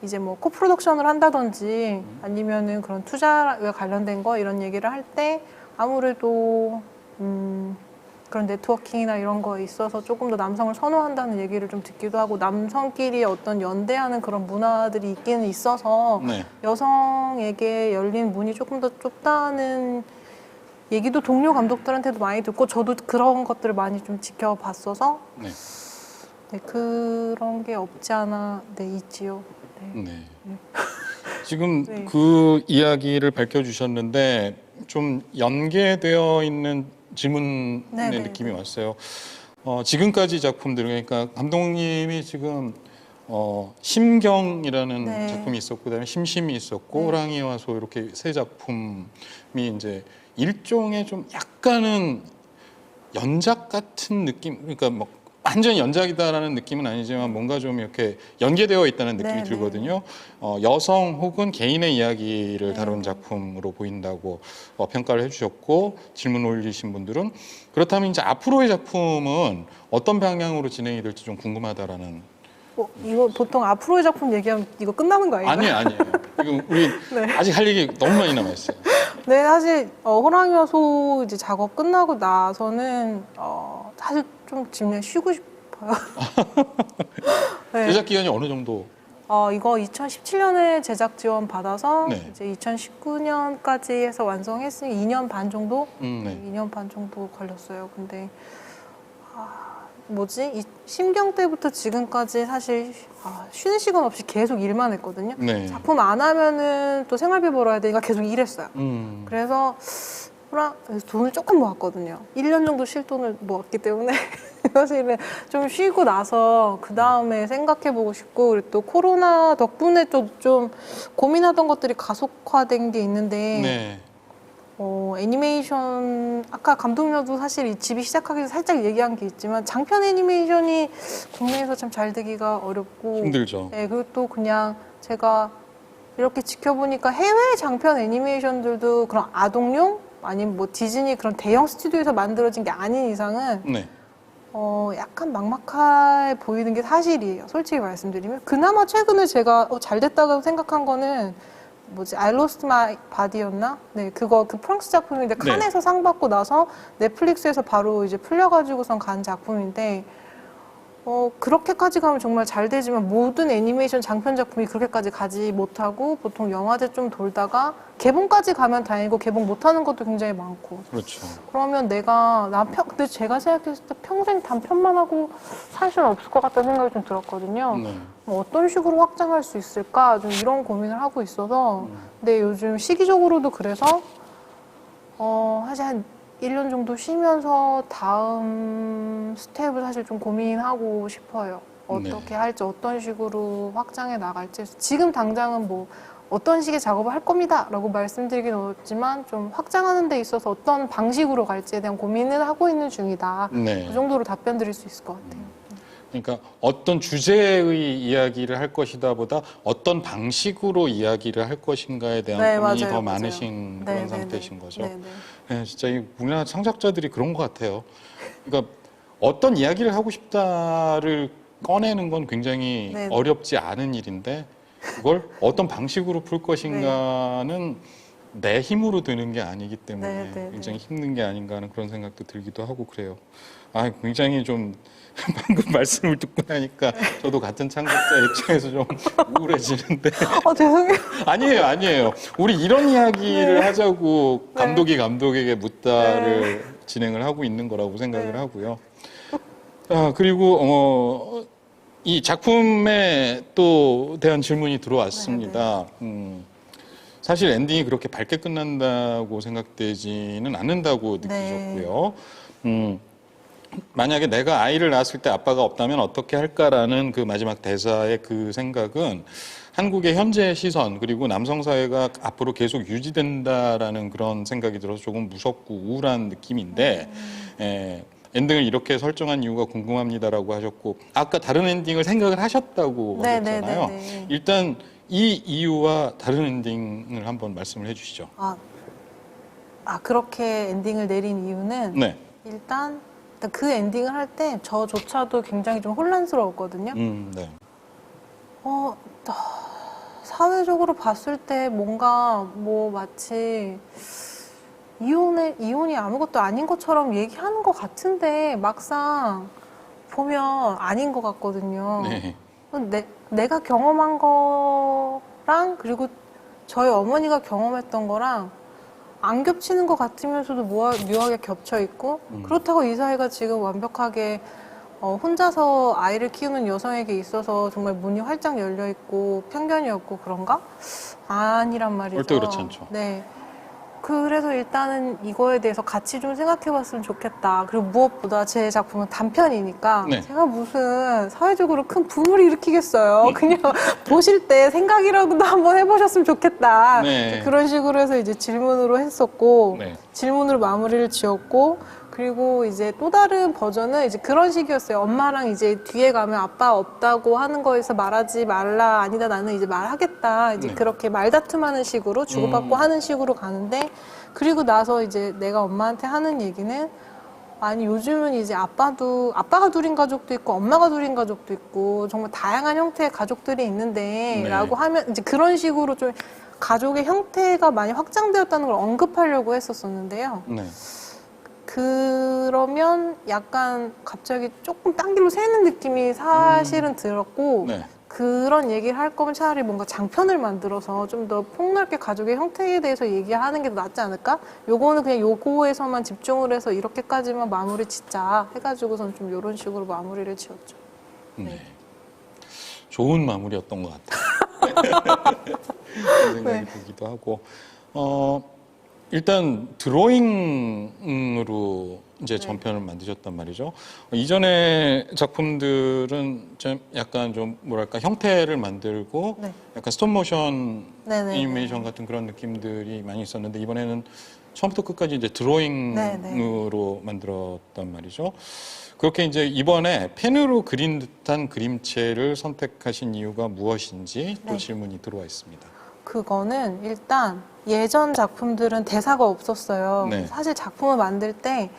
이제 뭐 코프로덕션을 한다든지 아니면은 그런 투자와 관련된 거 이런 얘기를 할 때 아무래도 그런 네트워킹이나 이런 거에 있어서 조금 더 남성을 선호한다는 얘기를 좀 듣기도 하고 남성끼리 어떤 연대하는 그런 문화들이 있기는 있어서 네. 여성에게 열린 문이 조금 더 좁다는 얘기도 동료 감독들한테도 많이 듣고 저도 그런 것들을 많이 좀 지켜봤어서 네. 네, 그런 게 없지 않아 있지요. 네. 네. 지금 네. 그 이야기를 밝혀주셨는데 좀 연계되어 있는 질문의 네네. 느낌이 왔어요. 지금까지 작품들 그러니까 감독님이 지금 심경이라는 네. 작품이 있었고 그다음에 심심이 있었고 네. 호랑이와 소 이렇게 세 작품이 이제 일종의 좀 약간은 연작 같은 느낌 그러니까 뭐 완전히 연작이다라는 느낌은 아니지만 뭔가 좀 이렇게 연계되어 있다는 느낌이 네, 들거든요. 여성 혹은 개인의 이야기를 네, 다룬 네. 작품으로 보인다고 평가를 해주셨고 질문 올리신 분들은 그렇다면 이제 앞으로의 작품은 어떤 방향으로 진행이 될지 좀 궁금하다라는. 이거 보통 앞으로의 작품 얘기하면 이거 끝나는 거 아닌가요? 아니에요. 지금 우리 네. 아직 할 얘기 너무 많이 남아 있어요. 네, 사실 호랑이와 소 이제 작업 끝나고 나서는 사실 좀 지금 그냥 쉬고 싶어요. 네. 제작 기간이 어느 정도? 이거 2017년에 제작 지원 받아서 네. 이제 2019년까지 해서 완성했으니 2년 반 정도? 네. 2년 반 정도 걸렸어요. 근데 이 심경 때부터 지금까지 사실 쉬는 시간 없이 계속 일만 했거든요. 네. 작품 안 하면은 또 생활비 벌어야 되니까 계속 일했어요. 그래서 돈을 조금 모았거든요. 1년 정도 쉴 돈을 모았기 때문에 사실은 좀 쉬고 나서 그 다음에 생각해보고 싶고, 그리고 또 코로나 덕분에 또 좀 고민하던 것들이 가속화된 게 있는데 네. 애니메이션 아까 감독님도 사실 이 집이 시작하기 전에 살짝 얘기한 게 있지만 장편 애니메이션이 국내에서 참 잘 되기가 어렵고 힘들죠. 네, 그리고 또 그냥 제가 이렇게 지켜보니까 해외 장편 애니메이션들도 그런 아동용 아니면 뭐 디즈니 그런 대형 스튜디오에서 만들어진 게 아닌 이상은 네. 약간 막막해 보이는 게 사실이에요. 솔직히 말씀드리면. 그나마 최근에 제가 잘 됐다고 생각한 거는 I Lost My Body였나? 네, 그 프랑스 작품인데 네. 칸에서 상 받고 나서 넷플릭스에서 바로 이제 풀려가지고선 간 작품인데 그렇게까지 가면 정말 잘 되지만 모든 애니메이션 장편 작품이 그렇게까지 가지 못하고 보통 영화제 좀 돌다가 개봉까지 가면 다행이고 개봉 못하는 것도 굉장히 많고. 그렇죠. 그러면 근데 제가 생각했을 때 평생 단편만 하고 살 수는 없을 것 같다는 생각이 좀 들었거든요. 네. 어떤 식으로 확장할 수 있을까? 좀 이런 고민을 하고 있어서. 근데 요즘 시기적으로도 그래서 사실 한 1년 정도 쉬면서 다음 스텝을 사실 좀 고민하고 싶어요. 어떻게 할지, 어떤 식으로 확장해 나갈지. 지금 당장은 뭐 어떤 식의 작업을 할 겁니다 라고 말씀드리긴 어렵지만 좀 확장하는 데 있어서 어떤 방식으로 갈지에 대한 고민을 하고 있는 중이다. 네. 그 정도로 답변 드릴 수 있을 것 같아요. 그러니까 어떤 주제의 이야기를 할 것이다 보다 어떤 방식으로 이야기를 할 것인가에 대한 네, 고민이 맞아요, 더 맞아요. 많으신 네, 그런 네, 상태이신 네. 거죠. 네, 네. 네, 진짜 이 우리나라 창작자들이 그런 것 같아요. 그러니까 어떤 이야기를 하고 싶다를 꺼내는 건 굉장히 네, 네. 어렵지 않은 일인데 그걸 어떤 방식으로 풀 것인가는 내 힘으로 되는 게 아니기 때문에 네, 네, 네. 굉장히 힘든 게 아닌가 하는 그런 생각도 들기도 하고 그래요. 굉장히 좀 방금 말씀을 듣고 나니까 저도 같은 창작자 입장에서 좀 우울해지는데 죄송해요. 아니에요. 우리 이런 이야기를 네. 하자고 네. 감독이 감독에게 묻다를 진행을 하고 있는 거라고 생각을 네. 하고요. 그리고 이 작품에 또 대한 질문이 들어왔습니다. 사실 엔딩이 그렇게 밝게 끝난다고 생각되지는 않는다고 느끼셨고요. 만약에 내가 아이를 낳았을 때 아빠가 없다면 어떻게 할까라는 그 마지막 대사의 그 생각은 한국의 현재 시선 그리고 남성 사회가 앞으로 계속 유지된다라는 그런 생각이 들어서 조금 무섭고 우울한 느낌인데 엔딩을 이렇게 설정한 이유가 궁금합니다라고 하셨고 아까 다른 엔딩을 생각을 하셨다고 하셨잖아요. 일단 이 이유와 다른 엔딩을 한번 말씀을 해주시죠. 그렇게 엔딩을 내린 이유는 네. 일단 그 엔딩을 할 때 저조차도 굉장히 좀 혼란스러웠거든요. 네. 사회적으로 봤을 때 뭔가 마치 이혼이 아무것도 아닌 것처럼 얘기하는 것 같은데 막상 보면 아닌 것 같거든요. 네. 내가 경험한 거랑 그리고 저희 어머니가 경험했던 거랑 안 겹치는 것 같으면서도 묘하게 겹쳐 있고 그렇다고 이 사회가 지금 완벽하게 혼자서 아이를 키우는 여성에게 있어서 정말 문이 활짝 열려 있고 편견이 없고 그런가? 아니란 말이죠. 절대 그렇지 않죠. 네. 그래서 일단은 이거에 대해서 같이 좀 생각해봤으면 좋겠다. 그리고 무엇보다 제 작품은 단편이니까 네. 제가 무슨 사회적으로 큰 붐을 일으키겠어요. 그냥 보실 때 생각이라도 한번 해보셨으면 좋겠다. 네. 그런 식으로 해서 이제 질문으로 했었고 네. 질문으로 마무리를 지었고 그리고 이제 또 다른 버전은 이제 그런 식이었어요. 엄마랑 이제 뒤에 가면 아빠 없다고 하는 거에서 말하지 말라. 아니다, 나는 이제 말하겠다. 이제 네. 그렇게 말다툼하는 식으로 주고받고 하는 식으로 가는데 그리고 나서 이제 내가 엄마한테 하는 얘기는 아니 요즘은 이제 아빠가 둘인 가족도 있고 엄마가 둘인 가족도 있고 정말 다양한 형태의 가족들이 있는데 네. 라고 하면 이제 그런 식으로 좀 가족의 형태가 많이 확장되었다는 걸 언급하려고 했었었는데요. 네. 그러면 약간 갑자기 조금 딴 길로 새는 느낌이 사실은 들었고 네. 그런 얘기를 할 거면 차라리 뭔가 장편을 만들어서 좀 더 폭넓게 가족의 형태에 대해서 얘기하는 게 더 낫지 않을까? 요거는 그냥 요거에서만 집중을 해서 이렇게까지만 마무리 짓자 해가지고선 좀 이런 식으로 마무리를 지었죠. 네. 좋은 마무리였던 것 같아요. 그런 생각이 네. 들기도 하고. 일단 드로잉으로 이제 전편을 만드셨단 말이죠. 이전의 작품들은 좀 약간 좀 뭐랄까 형태를 만들고 네. 약간 스톱모션 네네. 애니메이션 같은 그런 느낌들이 많이 있었는데 이번에는 처음부터 끝까지 이제 드로잉으로 만들었단 말이죠. 그렇게 이제 이번에 펜으로 그린 듯한 그림체를 선택하신 이유가 무엇인지 또 네. 질문이 들어와 있습니다. 그거는 일단 예전 작품들은 대사가 없었어요. 네. 사실 작품을 만들 때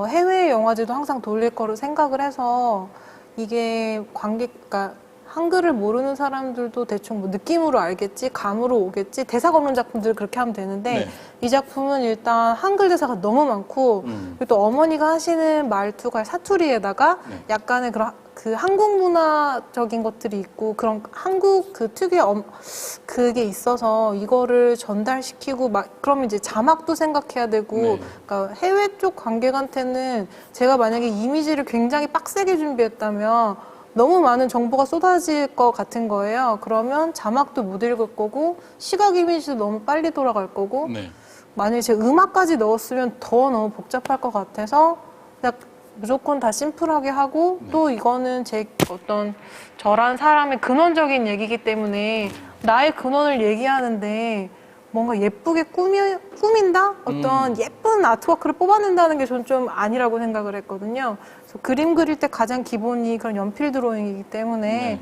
해외 영화제도 항상 돌릴 거로 생각을 해서 이게 그러니까 한글을 모르는 사람들도 대충 뭐 느낌으로 알겠지, 감으로 오겠지, 대사가 없는 작품들 그렇게 하면 되는데 네. 이 작품은 일단 한글 대사가 너무 많고 그리고 또 어머니가 하시는 말투가 사투리에다가 네. 약간의 그런 그 한국 문화적인 것들이 있고 그런 한국 그 특유의 그게 있어서 이거를 전달시키고 막 그러면 이제 자막도 생각해야 되고 네. 그러니까 해외 쪽 관객한테는 제가 만약에 이미지를 굉장히 빡세게 준비했다면 너무 많은 정보가 쏟아질 것 같은 거예요. 그러면 자막도 못 읽을 거고 시각 이미지도 너무 빨리 돌아갈 거고 네. 만약에 제가 음악까지 넣었으면 더 너무 복잡할 것 같아서 그냥 무조건 다 심플하게 하고 또 이거는 제 어떤 저란 사람의 근원적인 얘기이기 때문에 나의 근원을 얘기하는데 뭔가 예쁘게 꾸민다? 어떤 예쁜 아트워크를 뽑아낸다는 게 저는 좀 아니라고 생각을 했거든요. 그래서 그림 그릴 때 가장 기본이 그런 연필 드로잉이기 때문에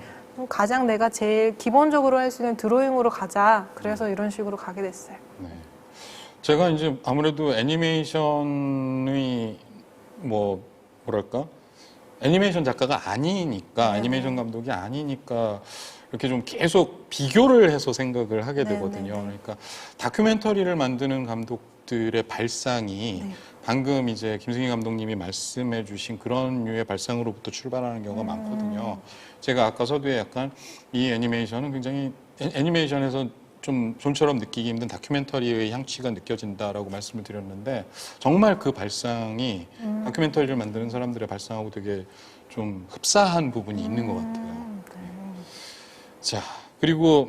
가장 내가 제일 기본적으로 할 수 있는 드로잉으로 가자. 그래서 이런 식으로 가게 됐어요. 네. 제가 이제 아무래도 애니메이션의 뭐랄까 애니메이션 작가가 아니니까 애니메이션 감독이 아니니까 이렇게 좀 계속 비교를 해서 생각을 하게 되거든요. 그러니까 다큐멘터리를 만드는 감독들의 발상이 방금 이제 김승희 감독님이 말씀해 주신 그런 류의 발상으로부터 출발하는 경우가 많거든요. 제가 아까 서두에 약간 이 애니메이션은 굉장히 애니메이션에서 좀 좀처럼 느끼기 힘든 다큐멘터리의 향취가 느껴진다라고 말씀을 드렸는데 정말 그 발상이 다큐멘터리를 만드는 사람들의 발상하고 되게 좀 흡사한 부분이 있는 것 같아요. 자, 그리고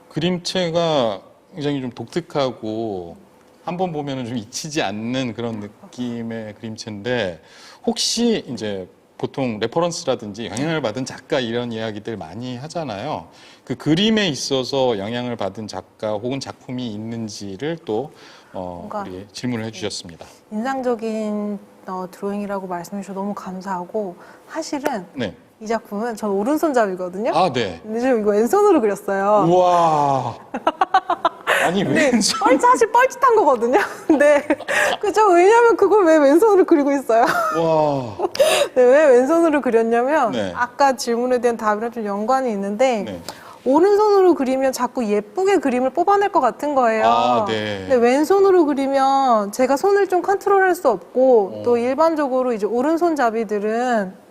그림체가 굉장히 좀 독특하고 한번 보면은 좀 잊히지 않는 그런 느낌의 그림체인데 혹시 이제 보통 레퍼런스라든지 영향을 받은 작가 이런 이야기들 많이 하잖아요. 그 그림에 있어서 영향을 받은 작가 혹은 작품이 있는지를 또 우리 질문을 해주셨습니다. 인상적인 드로잉이라고 말씀해 주셔서 너무 감사하고 사실은 네. 이 작품은 전 오른손잡이거든요. 아, 네. 근데 지금 이거 왼손으로 그렸어요. 우와. 아니 왼손. 사실 뻘짓한 거거든요. 근데 그죠? 왜냐면 그걸 왜 왼손으로 그리고 있어요? 와. 네, 왜 왼손으로 그렸냐면 네. 아까 질문에 대한 답이랑 좀 연관이 있는데 네. 오른손으로 그리면 자꾸 예쁘게 그림을 뽑아낼 것 같은 거예요. 아, 네. 근데 왼손으로 그리면 제가 손을 좀 컨트롤할 수 없고 또 일반적으로 이제 오른손잡이들은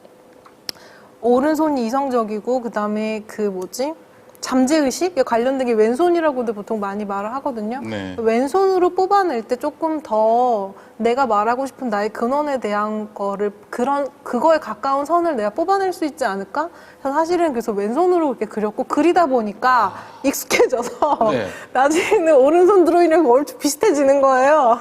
오른손이 이성적이고 그다음에 그 뭐지? 잠재의식에 관련된 게 왼손이라고도 보통 많이 말을 하거든요. 네. 왼손으로 뽑아낼 때 조금 더 내가 말하고 싶은 나의 근원에 대한 거를 그거에 가까운 선을 내가 뽑아낼 수 있지 않을까? 사실은 그래서 왼손으로 그렇게 그렸고 그리다 보니까 익숙해져서 네. 나중에는 오른손 드로잉이랑 얼추 비슷해지는 거예요.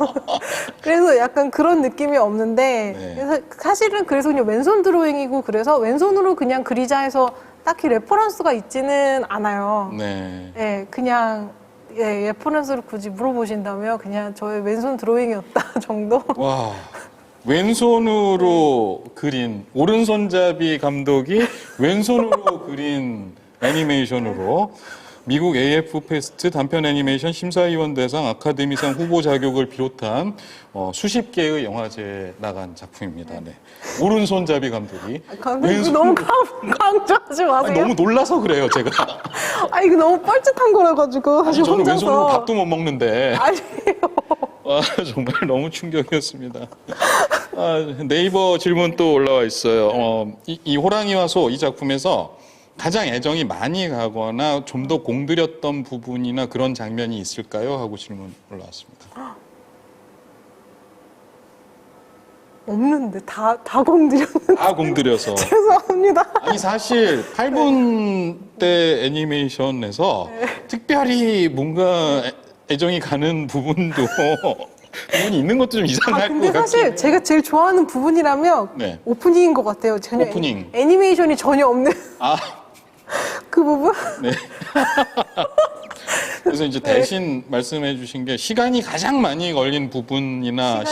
그래서 약간 그런 느낌이 없는데 네. 그래서 사실은 그래서 그냥 왼손 드로잉이고 그래서 왼손으로 그냥 그리자 해서 딱히 레퍼런스가 있지는 않아요. 네. 예, 그냥 레퍼런스를 굳이 물어보신다면 그냥 저의 왼손 드로잉이었다 정도. 와. 왼손으로 그린 오른손잡이 감독이 왼손으로 그린 애니메이션으로 미국 AF 페스트 단편 애니메이션 심사위원 대상 아카데미상 후보 자격을 비롯한 수십 개의 영화제에 나간 작품입니다. 네. 오른손잡이 감독이 이거 너무 강조하지 마세요. 아니, 너무 놀라서 그래요, 제가. 이거 너무 뻘짓한 거라가지고 사실 저는 혼자서. 왼손으로 밥도 못 먹는데. 아니에요. 와, 정말 너무 충격이었습니다. 네이버 질문 또 올라와 있어요. 이 호랑이와 소 이 작품에서 가장 애정이 많이 가거나 좀 더 공들였던 부분이나 그런 장면이 있을까요? 하고 질문 올라왔습니다. 없는데 다 공들였는데. 다 공들여서. 죄송합니다. 아니 사실 8분 대 애니메이션에서 특별히 뭔가 애정이 가는 부분도 부분이 있는 것도 좀 이상할 근데 것 같긴 사실 해요. 제가 제일 좋아하는 부분이라면 네. 오프닝인 것 같아요. 전혀 오프닝. 애니메이션이 전혀 없는 아, 그 부분. 네. 그래서 이제 대신 말씀해 주신 게 시간이 가장 많이 걸린 부분이나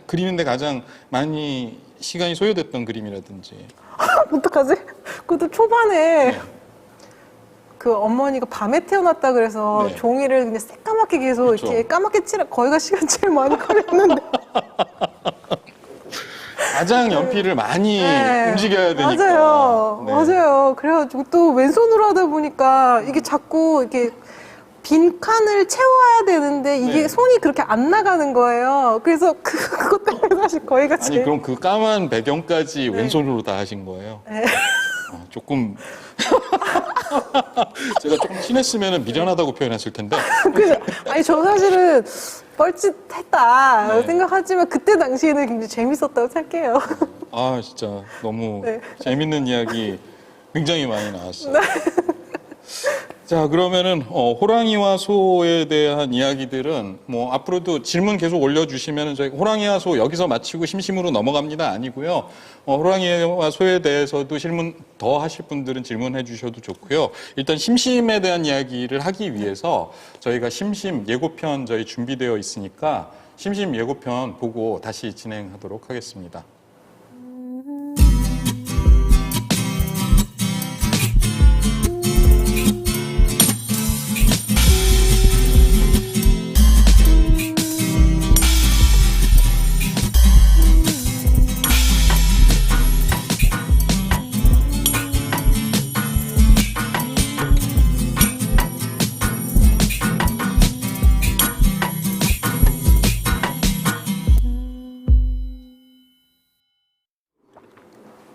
그리는데 가장 많이 시간이 소요됐던 그림이라든지. 어떡하지? 그것도 초반에 그 어머니가 밤에 태어났다 그래서 네. 종이를 그냥 새까맣게 계속 그렇죠. 이렇게 까맣게 칠해 거기가 시간 제일 많이 걸렸는데. 가장 연필을 많이 네. 움직여야 되니까. 맞아요. 네. 맞아요. 그래가지고 또 왼손으로 하다 보니까 이게 자꾸 이렇게 빈 칸을 채워야 되는데 이게 네. 손이 그렇게 안 나가는 거예요. 그래서 그것 때문에 사실 거기가 아니 제일. 그럼 그 까만 배경까지 왼손으로 다 하신 거예요? 네. 조금 제가 조금 친했으면 미련하다고 표현했을 텐데. 그래서 아니 저 사실은 뻘짓했다 네. 생각하지만 그때 당시에는 굉장히 재밌었다고 생각해요. 아 진짜 너무 네. 재밌는 이야기 굉장히 많이 나왔어요. 자 그러면은 호랑이와 소에 대한 이야기들은 뭐 앞으로도 질문 계속 올려주시면은 저희 호랑이와 소 여기서 마치고 심심으로 넘어갑니다 아니고요. 호랑이와 소에 대해서도 질문 더 하실 분들은 질문해 주셔도 좋고요. 일단 심심에 대한 이야기를 하기 위해서 저희가 심심 예고편 저희 준비되어 있으니까 심심 예고편 보고 다시 진행하도록 하겠습니다.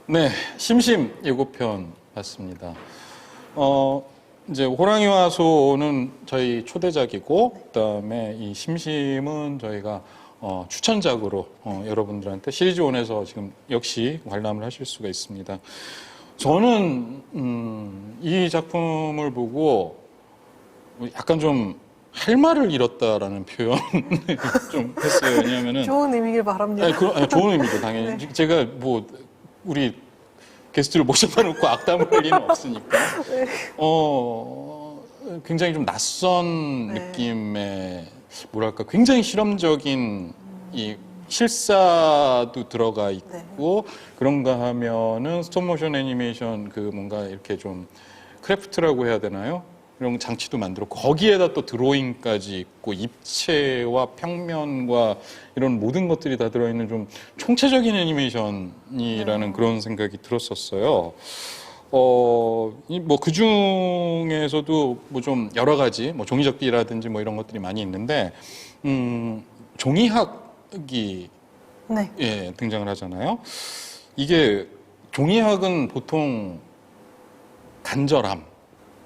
네, 심심 예고편 봤습니다. 이제 호랑이와 소는 저희 초대작이고, 그다음에 이 심심은 저희가 추천작으로 여러분들한테 시리즈 1에서 지금 역시 관람을 하실 수가 있습니다. 저는 이 작품을 보고 약간 좀 할 말을 잃었다라는 표현을 좀 했어요. 왜냐하면은 좋은 의미길 바랍니다. 아니, 좋은 의미죠, 당연히. 제가 뭐 우리 게스트를 모셔다 놓고 악담을 할 리는 없으니까. 굉장히 좀 낯선 느낌의 뭐랄까 굉장히 실험적인 이 실사도 들어가 있고 그런가 하면은 스톱모션 애니메이션 그 뭔가 이렇게 좀 크래프트라고 해야 되나요? 이런 장치도 만들었고 거기에다 또 드로잉까지 있고 입체와 평면과 이런 모든 것들이 다 들어있는 좀 총체적인 애니메이션이라는 그런 생각이 들었었어요. 뭐 그 중에서도 뭐 좀 여러 가지 뭐 종이접기라든지 뭐 이런 것들이 많이 있는데 종이학이 네. 예, 등장을 하잖아요. 이게 종이학은 보통 간절함,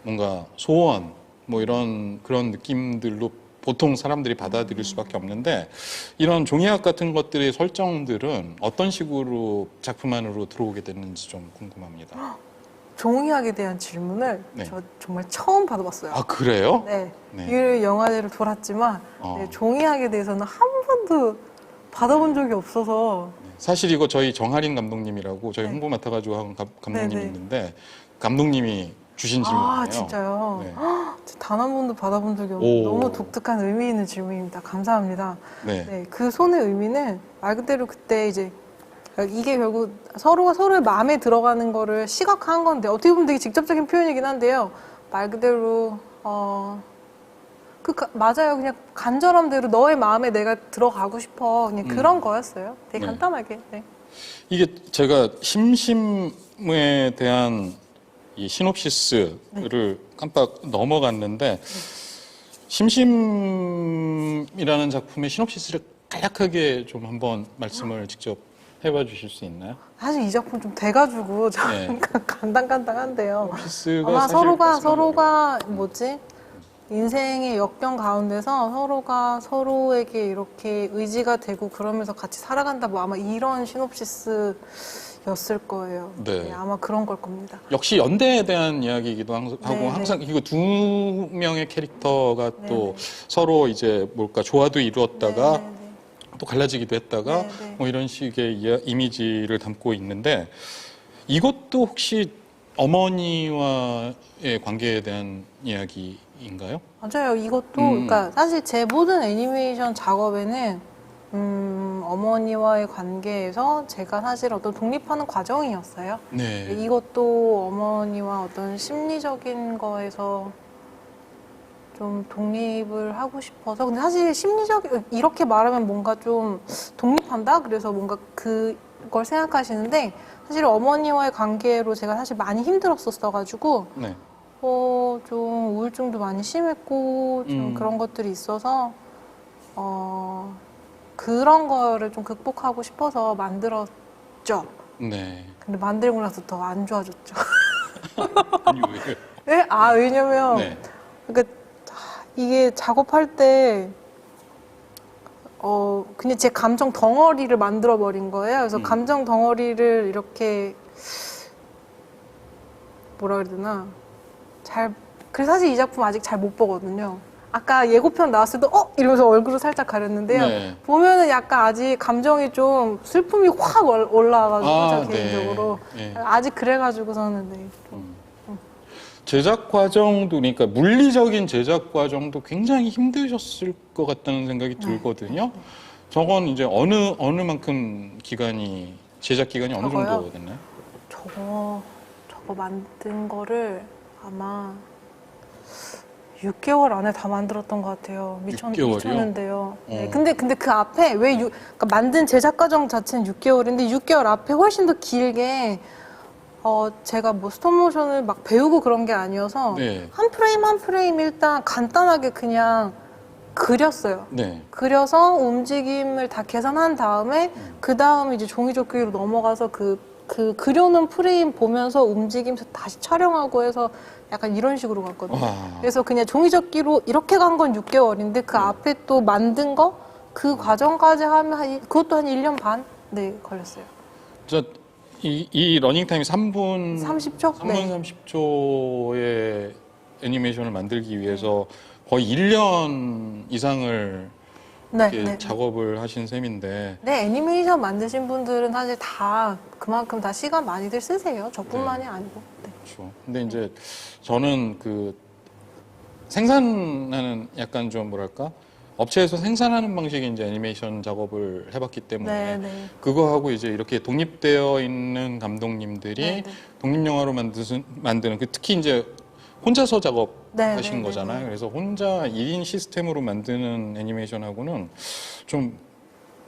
뭔가 소원, 뭐 이런 그런 느낌들로 보통 사람들이 받아들일 수밖에 없는데 이런 종이학 같은 것들의 설정들은 어떤 식으로 작품 안으로 들어오게 됐는지 좀 궁금합니다. 종이학에 대한 질문을 네. 저 정말 처음 받아봤어요. 아 그래요? 네. 네. 이 영화제를 돌았지만 네, 종이학에 대해서는 한 번도 받아본 적이 없어서 사실 이거 저희 정하린 감독님이라고 저희 네. 홍보 맡아가지고 한 감독님이 네네. 있는데 감독님이 주신 질문이에요. 아 진짜요? 네. 단 한 번도 받아본 적이 없는 오. 너무 독특한 의미 있는 질문입니다. 감사합니다. 네. 네, 그 손의 의미는 말 그대로 그때 이제 이게 결국 서로가 서로의 마음에 들어가는 거를 시각화한 건데 어떻게 보면 되게 직접적인 표현이긴 한데요. 말 그대로 맞아요. 그냥 간절함대로 너의 마음에 내가 들어가고 싶어. 그냥 그런 거였어요. 되게 네. 간단하게. 네. 이게 제가 심심에 대한 이 시놉시스를 깜빡 넘어갔는데 심심이라는 작품의 시놉시스를 간략하게 좀 한번 말씀을 직접 해봐 주실 수 있나요? 사실 이 작품 좀 돼가지고 네. 잠깐 간당간당한데요. 피스가 아마 사실 서로가 마지막으로 뭐지? 인생의 역경 가운데서 서로가 서로에게 이렇게 의지가 되고 그러면서 같이 살아간다 뭐 아마 이런 시놉시스였을 거예요. 네. 아마 그런 걸 겁니다. 역시 연대에 대한 이야기이기도 하고 네, 항상 이거 두 명의 캐릭터가 네, 또 네. 서로 이제 뭘까 조화도 이루었다가 네, 네, 또 갈라지기도 했다가 네, 네. 뭐 이런 식의 이미지를 담고 있는데 이것도 혹시 어머니와의 관계에 대한 이야기인가요? 맞아요. 이것도 그러니까 사실 제 모든 애니메이션 작업에는 어머니와의 관계에서 제가 사실 어떤 독립하는 과정이었어요. 네. 이것도 어머니와 어떤 심리적인 거에서 좀 독립을 하고 싶어서 근데 사실 이렇게 말하면 뭔가 좀 독립한다? 그래서 뭔가 그걸 생각하시는데 사실 어머니와의 관계로 제가 사실 많이 힘들었었어가지고 네. 좀 우울증도 많이 심했고 좀 그런 것들이 있어서 그런 거를 좀 극복하고 싶어서 만들었죠. 네. 근데 만들고 나서 더 안 좋아졌죠. 아니 왜? 네? 왜냐면 네. 그러니까 이게 작업할 때 그냥 제 감정 덩어리를 만들어 버린 거예요. 그래서 감정 덩어리를 이렇게 뭐라 그래야 되나 그래서 사실 이 작품 아직 잘 못 보거든요. 아까 예고편 나왔을 때도 이러면서 얼굴을 살짝 가렸는데요. 네. 보면은 약간 아직 감정이 좀 슬픔이 확 올라와가지고 저 네. 개인적으로 네. 아직 그래가지고서는 네. 좀. 제작 과정도 그러니까 물리적인 제작 과정도 굉장히 힘드셨을 것 같다는 생각이 들거든요. 저건 이제 어느 만큼 제작 기간이 어느 저거요? 정도 됐나요? 저거 만든 거를 아마 6개월 안에 다 만들었던 것 같아요. 6개월이요? 미쳤는데요. 네, 근데 그 앞에 그러니까 만든 제작 과정 자체는 6개월인데 6개월 앞에 훨씬 더 길게 제가 뭐 스톱모션을 막 배우고 그런 게 아니어서 네. 한 프레임 한 프레임 일단 간단하게 그냥 그렸어요. 네. 그려서 움직임을 다 계산한 다음에 그 다음 이제 종이접기로 넘어가서 그 그려놓은 프레임 보면서 움직이면서 다시 촬영하고 해서 약간 이런 식으로 갔거든요. 와. 그래서 그냥 종이접기로 이렇게 간 건 6개월인데 그 앞에 또 만든 거 그 과정까지 하면 그것도 한 1년 반? 네, 걸렸어요. 이 러닝타임이 3분 30초? 3분 네. 30초의 애니메이션을 만들기 위해서 거의 1년 이상을 네, 이렇게 네. 작업을 하신 셈인데 네, 애니메이션 만드신 분들은 사실 다 그만큼 다 시간 많이들 쓰세요. 저뿐만이 아니고. 네. 그렇죠. 근데 이제 저는 그 생산하는 약간 좀 뭐랄까 업체에서 생산하는 방식의 이제 애니메이션 작업을 해봤기 때문에 네, 네. 그거하고 이제 이렇게 독립되어 있는 감독님들이 네, 네. 독립 영화로 만드는 특히 이제 혼자서 작업하신 네, 거잖아요. 네. 그래서 혼자 1인 시스템으로 만드는 애니메이션하고는 좀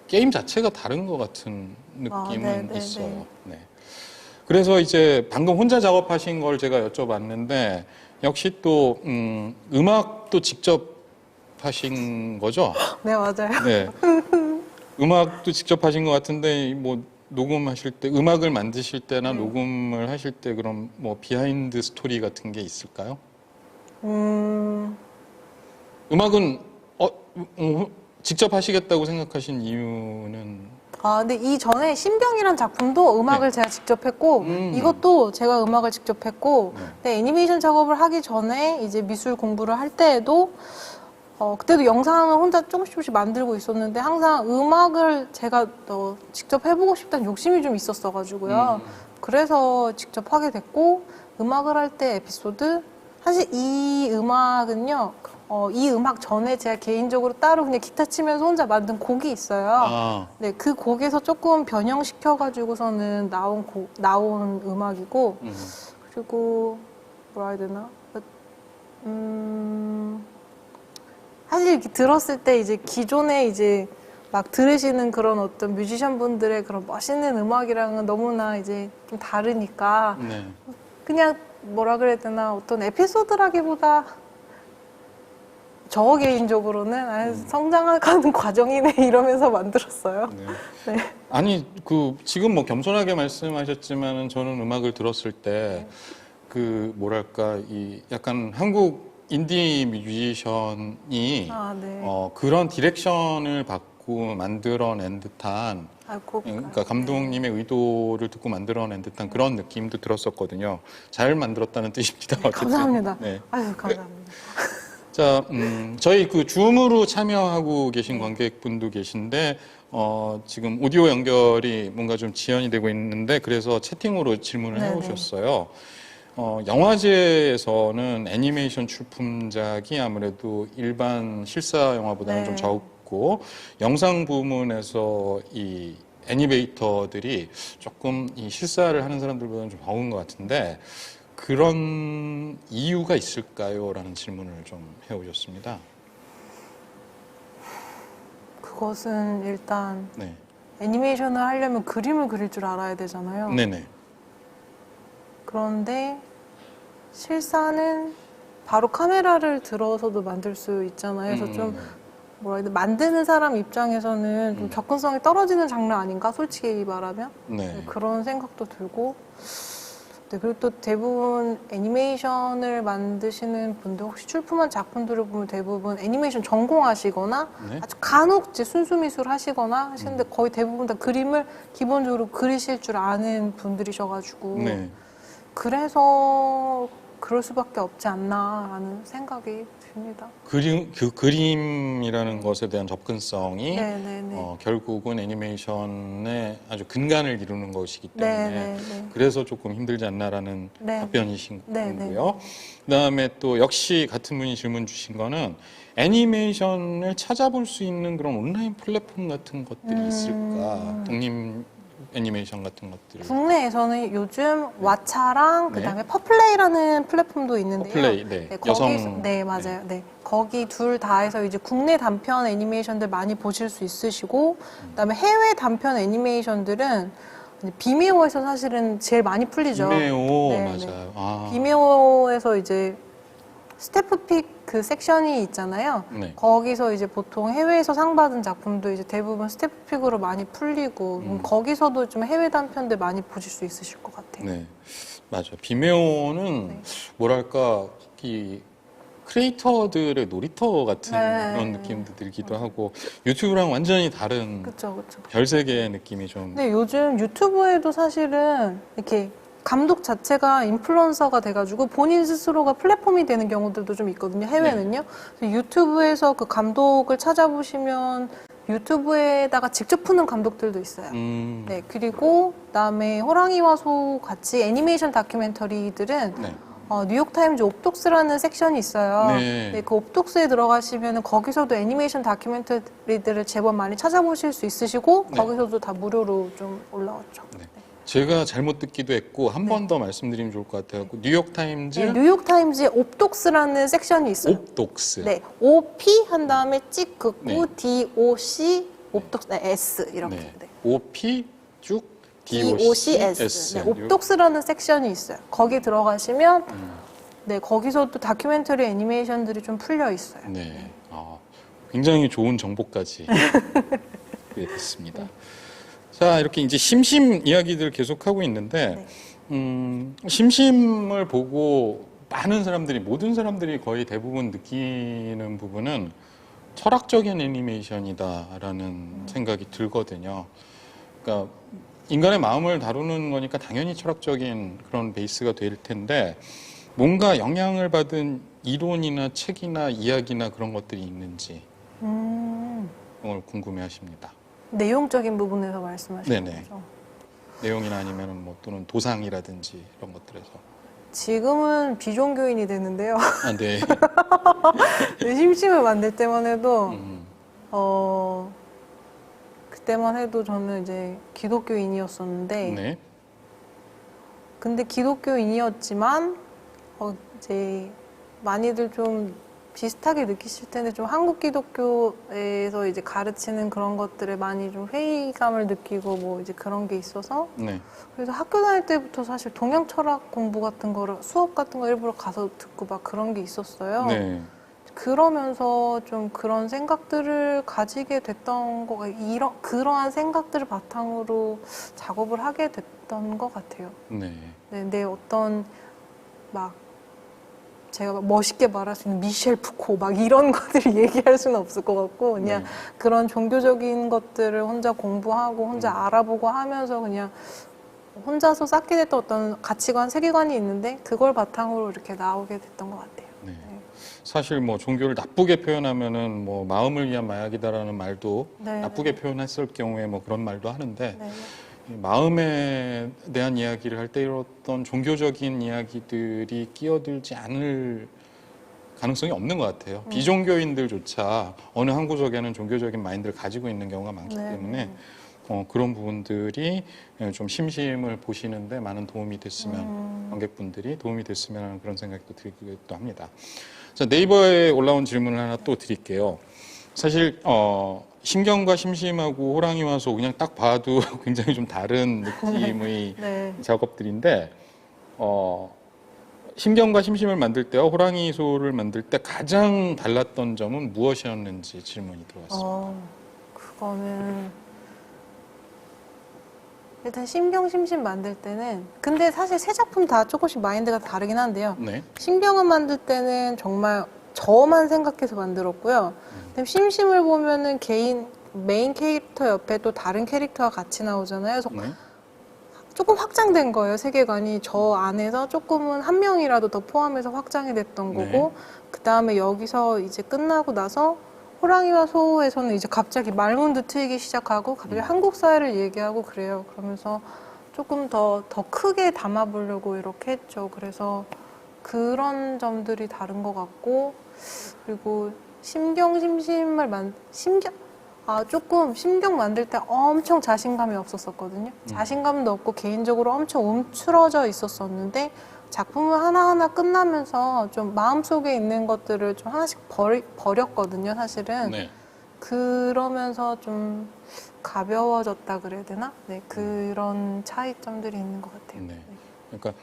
게임 자체가 다른 것 같은 느낌은 네, 있어요. 네. 그래서 이제 방금 혼자 작업하신 걸 제가 여쭤봤는데 역시 또 음악도 직접 하신 거죠? 네, 맞아요. 네. 음악도 직접 하신 것 같은데 뭐 녹음하실 때 음악을 만드실 때나 네. 녹음을 하실 때 그럼 뭐 비하인드 스토리 같은 게 있을까요? 음악은 직접 하시겠다고 생각하신 이유는 근데 이전에 신병이란 작품도 음악을 제가 직접 했고, 이것도 제가 음악을 직접 했고, 근데 애니메이션 작업을 하기 전에 이제 미술 공부를 할 때에도, 그때도 영상을 혼자 조금씩 만들고 있었는데, 항상 음악을 제가 직접 해보고 싶다는 욕심이 좀 있었어가지고요. 그래서 직접 하게 됐고, 음악을 할 때 에피소드, 사실 이 음악은요, 이 음악 전에 제가 개인적으로 따로 그냥 기타 치면서 혼자 만든 곡이 있어요. 네, 그 곡에서 조금 변형시켜가지고서는 나온 음악이고, 그리고 뭐라 해야 되나? 사실 이렇게 들었을 때 이제 기존에 이제 막 들으시는 그런 어떤 뮤지션 분들의 그런 멋있는 음악이랑은 너무나 이제 좀 다르니까 네. 그냥 뭐라 그래야 되나 어떤 에피소드라기보다 저 개인적으로는 성장하는 과정이네 이러면서 만들었어요. 네. 네. 아니 그 지금 뭐 겸손하게 말씀하셨지만은 저는 음악을 들었을 때 그 뭐랄까 이 약간 한국 인디 뮤지션이 네. 그런 디렉션을 받고 만들어낸 듯한 아이고, 그러니까 감독님의 의도를 듣고 만들어낸 듯한 그런 느낌도 들었었거든요. 잘 만들었다는 뜻입니다. 어쨌든. 감사합니다. 네. 아유, 감사합니다. 자, 저희 그 줌으로 참여하고 계신 관객분도 계신데, 지금 오디오 연결이 뭔가 좀 지연이 되고 있는데, 그래서 채팅으로 질문을 네네. 해오셨어요. 영화제에서는 애니메이션 출품작이 아무래도 일반 실사 영화보다는 네. 좀 적고, 영상 부문에서 이 애니메이터들이 조금 이 실사를 하는 사람들보다는 좀 적은 것 같은데, 그런 이유가 있을까요? 라는 질문을 좀 해오셨습니다. 그것은 일단 네. 애니메이션을 하려면 그림을 그릴 줄 알아야 되잖아요. 네네. 그런데 실사는 바로 카메라를 들어서도 만들 수 있잖아요. 그래서 좀 뭐라 해야 돼, 만드는 사람 입장에서는 좀 접근성이 떨어지는 장르 아닌가? 솔직히 말하면. 네. 그런 생각도 들고. 네, 그리고 또 대부분 애니메이션을 만드시는 분들, 혹시 출품한 작품들을 보면 대부분 애니메이션 전공하시거나 네. 아주 간혹 이제 순수미술 하시거나 하시는데 거의 대부분 다 그림을 기본적으로 그리실 줄 아는 분들이셔가지고 네. 그래서 그럴 수밖에 없지 않나라는 생각이 듭니다. 그림이라는 것에 대한 접근성이 네네네. 결국은 애니메이션의 아주 근간을 이루는 것이기 때문에 네네네. 그래서 조금 힘들지 않나라는 네. 답변이신 네네. 거고요. 그다음에 또 역시 같은 분이 질문 주신 거는 애니메이션을 찾아볼 수 있는 그런 온라인 플랫폼 같은 것들이 있을까? 독립 애니메이션 같은 것들을. 국내에서는 요즘 왓챠랑 네. 그다음에 퍼플레이라는 플랫폼도 있는데요. 퍼플레이, 네. 거기서, 여성. 네, 맞아요. 네. 거기 둘 다에서 이제 국내 단편 애니메이션들 많이 보실 수 있으시고, 그다음에 해외 단편 애니메이션들은 비메오에서 사실은 제일 많이 풀리죠. 비메오 네, 맞아요. 네. 아. 비메오에서 이제 스태프픽 그 섹션이 있잖아요. 네. 거기서 이제 보통 해외에서 상 받은 작품도 이제 대부분 스태프픽으로 많이 풀리고 거기서도 좀 해외 단편들 많이 보실 수 있으실 것 같아요. 네, 맞아. 비메오는 네. 뭐랄까 이 크리에이터들의 놀이터 같은 네. 그런 느낌도 들기도 하고 유튜브랑 완전히 다른 그렇죠, 그렇죠. 별세계의 느낌이 좀. 근데 요즘 유튜브에도 사실은 이렇게 감독 자체가 인플루언서가 돼가지고 본인 스스로가 플랫폼이 되는 경우들도 좀 있거든요. 해외는요. 그래서 유튜브에서 그 감독을 찾아보시면 유튜브에다가 직접 푸는 감독들도 있어요. 네, 그리고 그다음에 호랑이와 소 같이 애니메이션 다큐멘터리들은 네. 뉴욕타임즈 옵독스라는 섹션이 있어요. 네. 네, 그 옵독스에 들어가시면 거기서도 애니메이션 다큐멘터리들을 제법 많이 찾아보실 수 있으시고 네. 거기서도 다 무료로 좀 올라왔죠. 네. 제가 잘못 듣기도 했고 한 번 더 말씀드리면 좋을 것 같아요. 뉴욕타임즈 네, 뉴욕타임즈에 옵독스라는 섹션이 있어요. 옵독스. 네, OP 한 다음에 찍 긋고 네. DOC 옵독스 네, S 이렇게. 네. 네. OP 쭉 DOCS. 네, 옵독스라는 섹션이 있어요. 거기 들어가시면 네, 거기서도 다큐멘터리 애니메이션들이 좀 풀려 있어요. 네. 굉장히 좋은 정보까지 듣게 됐습니다. 자, 이렇게 이제 심심 이야기들 계속하고 있는데, 심심을 보고 많은 사람들이, 모든 사람들이 거의 대부분 느끼는 부분은 철학적인 애니메이션이다라는 생각이 들거든요. 그러니까 인간의 마음을 다루는 거니까 당연히 철학적인 그런 베이스가 될 텐데, 뭔가 영향을 받은 이론이나 책이나 이야기나 그런 것들이 있는지, 그걸 궁금해 하십니다. 내용적인 부분에서 말씀하시는 네네. 거죠. 내용이나 아니면 뭐 또는 도상이라든지 이런 것들에서. 지금은 비종교인이 되는데요. 아, 네. 심심을 만들 때만 해도 음, 그때만 해도 저는 이제 기독교인이었었는데 네. 근데 기독교인이었지만 이제 많이들 좀 비슷하게 느끼실 텐데 좀 한국 기독교에서 이제 가르치는 그런 것들에 많이 좀 회의감을 느끼고 뭐 이제 그런 게 있어서 네. 그래서 학교 다닐 때부터 사실 동양 철학 공부 같은 거를 수업 같은 거 일부러 가서 듣고 막 그런 게 있었어요. 네. 그러면서 좀 그런 생각들을 가지게 됐던 그러한 생각들을 바탕으로 작업을 하게 됐던 것 같아요. 네. 네, 내 어떤 막 제가 막 멋있게 말할 수 있는 미셸 푸코 막 이런 것들을 얘기할 수는 없을 것 같고 그냥 네. 그런 종교적인 것들을 혼자 공부하고 혼자 알아보고 하면서 그냥 혼자서 쌓게 됐던 어떤 가치관, 세계관이 있는데 그걸 바탕으로 이렇게 나오게 됐던 것 같아요. 네. 네. 사실 뭐 종교를 나쁘게 표현하면은 뭐 마음을 위한 마약이다라는 말도 네, 나쁘게 표현했을 경우에 뭐 그런 말도 하는데 네. 이 마음에 대한 이야기를 할 때 이런 종교적인 이야기들이 끼어들지 않을 가능성이 없는 것 같아요. 비종교인들조차 어느 한 구석에는 종교적인 마인드를 가지고 있는 경우가 많기 네, 때문에 그런 부분들이 좀 심심을 보시는데 많은 도움이 됐으면 관객분들이 도움이 됐으면 하는 그런 생각이 또 들기도 합니다. 자, 네이버에 올라온 질문을 하나 또 드릴게요. 사실 신경과 심심하고 호랑이와 소 그냥 딱 봐도 굉장히 좀 다른 느낌의 네. 작업들인데 신경과 심심을 만들 때와 호랑이 소를 만들 때 가장 달랐던 점은 무엇이었는지 질문이 들어왔습니다. 그거는 일단 신경 심심 만들 때는 근데 사실 세 작품 다 조금씩 마인드가 다르긴 한데요. 네. 신경을 만들 때는 정말 저만 생각해서 만들었고요. 근데 심심을 보면은 메인 캐릭터 옆에 또 다른 캐릭터가 같이 나오잖아요. 그래서 네. 조금 확장된 거예요, 세계관이. 저 안에서 조금은 한 명이라도 더 포함해서 확장이 됐던 네. 거고, 그 다음에 여기서 이제 끝나고 나서 호랑이와 소에서는 이제 갑자기 말문도 트이기 시작하고, 갑자기 한국 사회를 얘기하고 그래요. 그러면서 조금 더 크게 담아보려고 이렇게 했죠. 그래서 그런 점들이 다른 것 같고, 그리고 조금 심경 만들 때 엄청 자신감이 없었었거든요. 자신감도 없고 개인적으로 엄청 움츠러져 있었었는데 작품을 하나하나 끝나면서 좀 마음속에 있는 것들을 좀 하나씩 버렸거든요, 사실은. 네. 그러면서 좀 가벼워졌다 그래야 되나? 네, 그런 차이점들이 있는 것 같아요. 네. 그러니까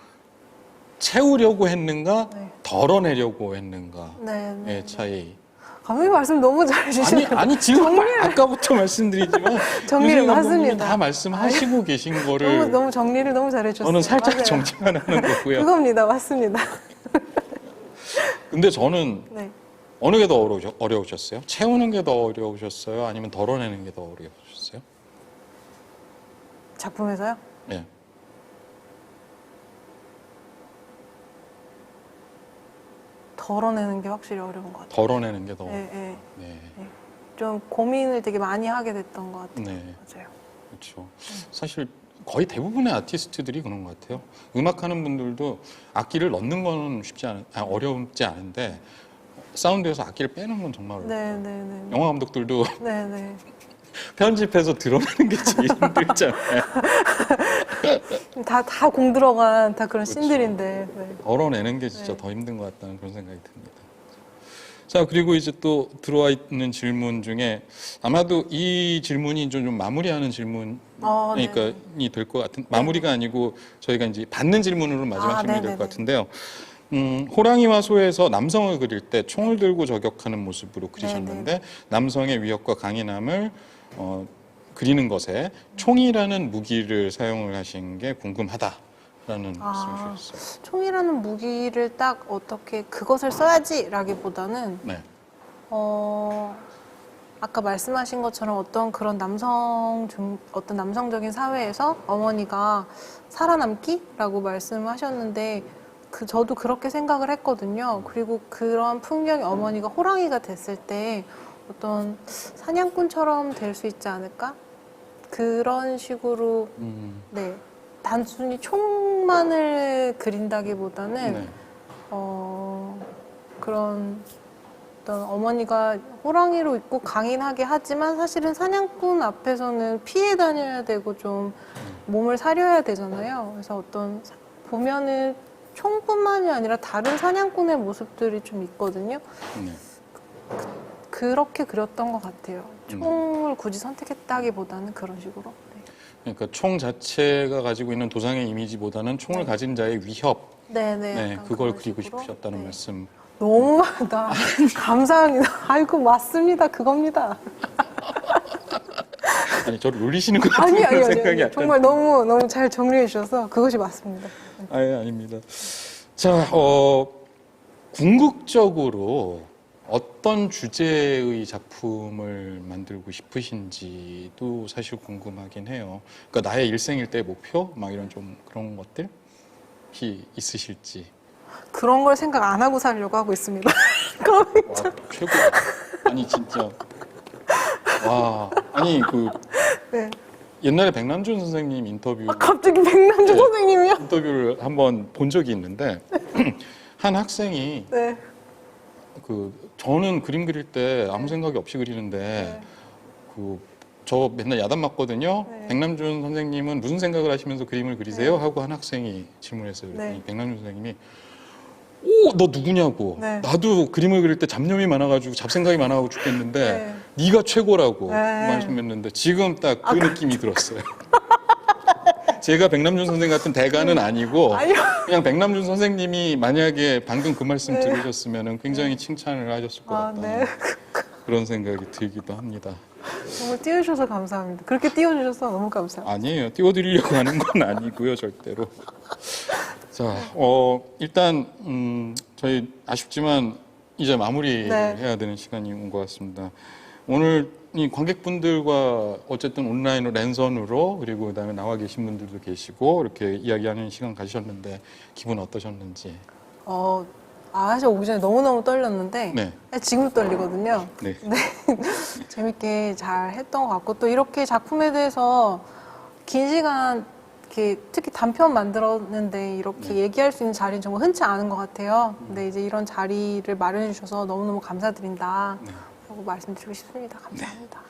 채우려고 했는가, 네. 덜어내려고 했는가의 네, 네. 차이. 감독님 말씀 너무 잘해주시네요. 아니 지금 아까부터 말씀드리지만 정리를 유승희 감독님이 맞습니다. 다 말씀하시고 계신 거를 너무 정리를 너무 잘해주셨어요. 저는 살짝 맞아요. 정리만 하는 거고요. 그겁니다. 맞습니다. 근데 저는 네. 어느 게 더 어려우셨어요? 채우는 게 더 어려우셨어요? 아니면 덜어내는 게 더 어려우셨어요? 작품에서요? 네. 덜어내는 게 확실히 어려운 것 같아요. 덜어내는 게 더. 네, 네. 네. 좀 고민을 되게 많이 하게 됐던 것 같아요. 네. 맞아요. 그렇죠. 사실 거의 대부분의 아티스트들이 그런 것 같아요. 음악하는 분들도 악기를 넣는 건 어렵지 않은데 사운드에서 악기를 빼는 건 정말 어려워요. 네, 네, 네. 영화 감독들도 네, 네. 편집해서 드러내는 게 제일 힘들잖아요. 다 공 들어간 다 그런 그렇죠. 씬들인데. 네. 덜어내는 게 진짜 네. 더 힘든 것 같다는 그런 생각이 듭니다. 자, 그리고 이제 또 들어와 있는 질문 중에 아마도 이 질문이 좀 마무리하는 질문, 네. 그러니까 될 것 같은, 마무리가 아니고 저희가 이제 받는 질문으로 마지막 질문이 될 네네네. 것 같은데요. 호랑이와 소에서 남성을 그릴 때 총을 들고 저격하는 모습으로 그리셨는데 네네. 남성의 위협과 강인함을 그리는 것에 총이라는 무기를 사용을 하신 게 궁금하다라는 말씀을 주셨어요. 총이라는 무기를 딱 어떻게 그것을 써야지라기보다는 네. 아까 말씀하신 것처럼 어떤 남성적인 사회에서 어머니가 살아남기라고 말씀하셨는데 저도 그렇게 생각을 했거든요. 그리고 그런 풍경이 어머니가 호랑이가 됐을 때 어떤 사냥꾼처럼 될 수 있지 않을까? 그런 식으로 네, 단순히 총만을 그린다기보다는 네. 그런 어떤 어머니가 호랑이로 있고 강인하게 하지만 사실은 사냥꾼 앞에서는 피해 다녀야 되고 좀 몸을 사려야 되잖아요. 그래서 보면은 총뿐만이 아니라 다른 사냥꾼의 모습들이 좀 있거든요. 네. 그렇게 그렸던 것 같아요. 총을 굳이 선택했다기보다는 그런 식으로. 네. 그러니까 총 자체가 가지고 있는 도상의 이미지보다는 총을 가진 자의 위협, 네네. 네, 약간 그걸 그런 그리고 식으로. 싶으셨다는 네. 말씀이신 너무 나 감사합니다. 아이고 맞습니다. 그겁니다. 아니 저를 놀리시는 것 같은 그런 생각이 약간. 정말 너무 잘 정리해 주셔서 그것이 맞습니다. 아닙니다. 자, 궁극적으로 어떤 주제의 작품을 만들고 싶으신지도 사실 궁금하긴 해요. 그러니까 나의 일생일대 목표, 막 이런 좀 그런 것들이 있으실지. 그런 걸 생각 안 하고 살려고 하고 있습니다. 와, 최고. 아니 진짜. 와, 아니 네. 옛날에 백남준 선생님 인터뷰. 갑자기 백남주 네. 선생님이요? 인터뷰를 한번 본 적이 있는데 한 학생이 네. 저는 그림 그릴 때 아무 생각이 없이 그리는데 저 맨날 야단 맞거든요. 네. 백남준 선생님은 무슨 생각을 하시면서 그림을 그리세요? 네. 하고 한 학생이 질문했어요. 그랬더니 네. 백남준 선생님이 오, 너 누구냐고. 네. 나도 그림을 그릴 때 잡념이 많아가지고 잡생각이 많아가지고 죽겠는데 네가 최고라고 네. 말씀했는데 지금 딱 그 느낌이 들었어요. 제가 백남준 선생 같은 대가는 아니고 아니요. 그냥 백남준 선생님이 만약에 방금 그 말씀 네. 들으셨으면 굉장히 칭찬을 하셨을 것 같다. 네. 그런 생각이 들기도 합니다. 정말 띄워주셔서 감사합니다. 그렇게 띄워주셔서 너무 감사합니다. 아니에요. 띄워드리려고 하는 건 아니고요. 절대로. 자, 일단 저희 아쉽지만 이제 마무리를 네. 해야 되는 시간이 온 것 같습니다. 오늘 이 관객분들과 어쨌든 온라인으로 랜선으로 그리고 그다음에 나와 계신 분들도 계시고 이렇게 이야기하는 시간 가지셨는데 기분 어떠셨는지. 사실 오기 전에 너무너무 떨렸는데 네. 지금도 떨리거든요. 네. 재밌게 잘 했던 것 같고 또 이렇게 작품에 대해서 긴 시간 이렇게 특히 단편 만들었는데 이렇게 얘기할 수 있는 자리는 정말 흔치 않은 것 같아요. 근데 이제 이런 자리를 마련해 주셔서 너무너무 감사드린다 라고 말씀드리고 싶습니다. 감사합니다.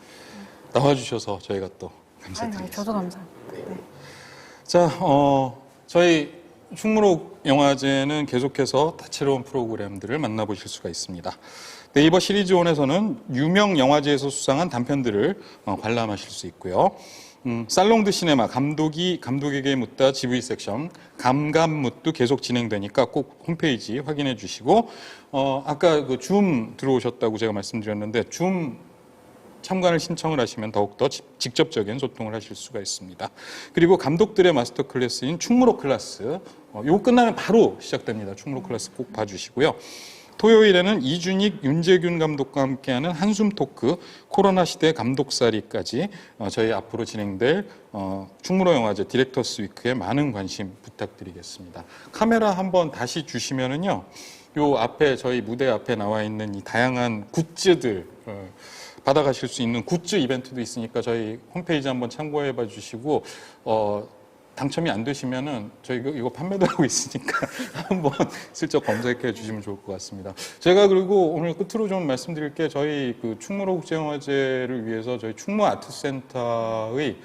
나와주셔서 저희가 또 아니, 감사드리겠습니다. 저도 감사합니다. 네. 자, 저희 충무록 영화제는 계속해서 다채로운 프로그램들을 만나보실 수가 있습니다. 네이버 시리즈온에서는 유명 영화제에서 수상한 단편들을 관람하실 수 있고요. 살롱드 시네마 감독에게 묻다 GV 섹션 감감묻도 계속 진행되니까 꼭 홈페이지 확인해 주시고 아까 그 줌 들어오셨다고 제가 말씀드렸는데 줌 참관을 신청을 하시면 더욱더 직접적인 소통을 하실 수가 있습니다. 그리고 감독들의 마스터 클래스인 충무로 클래스 이거 끝나면 바로 시작됩니다. 충무로 클래스 꼭 봐주시고요. 토요일에는 이준익, 윤재균 감독과 함께하는 한숨 토크, 코로나 시대 감독살이까지 저희 앞으로 진행될 충무로 영화제 디렉터스 위크에 많은 관심 부탁드리겠습니다. 카메라 한번 다시 주시면은요, 요 앞에 저희 무대 앞에 나와 있는 이 다양한 굿즈들 받아가실 수 있는 굿즈 이벤트도 있으니까 저희 홈페이지 한번 참고해 봐 주시고 당첨이 안 되시면은 저희 이거 판매도 하고 있으니까 한번 슬쩍 검색해 주시면 좋을 것 같습니다. 제가 그리고 오늘 끝으로 좀 말씀드릴 게 저희 그 충무로 국제영화제를 위해서 저희 충무 아트센터의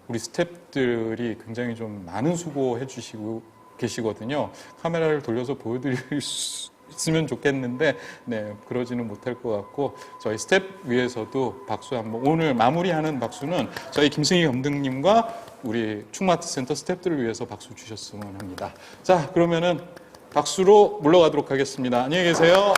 우리 스태프들이 굉장히 좀 많은 수고해 주시고 계시거든요. 카메라를 돌려서 보여드릴 수 있으면 좋겠는데 그러지는 못할 것 같고 저희 스텝 위에서도 박수 한번 오늘 마무리하는 박수는 저희 김승희 감독님과 우리 충무아트센터 스텝들을 위해서 박수 주셨으면 합니다. 자, 그러면은 박수로 물러가도록 하겠습니다. 안녕히 계세요.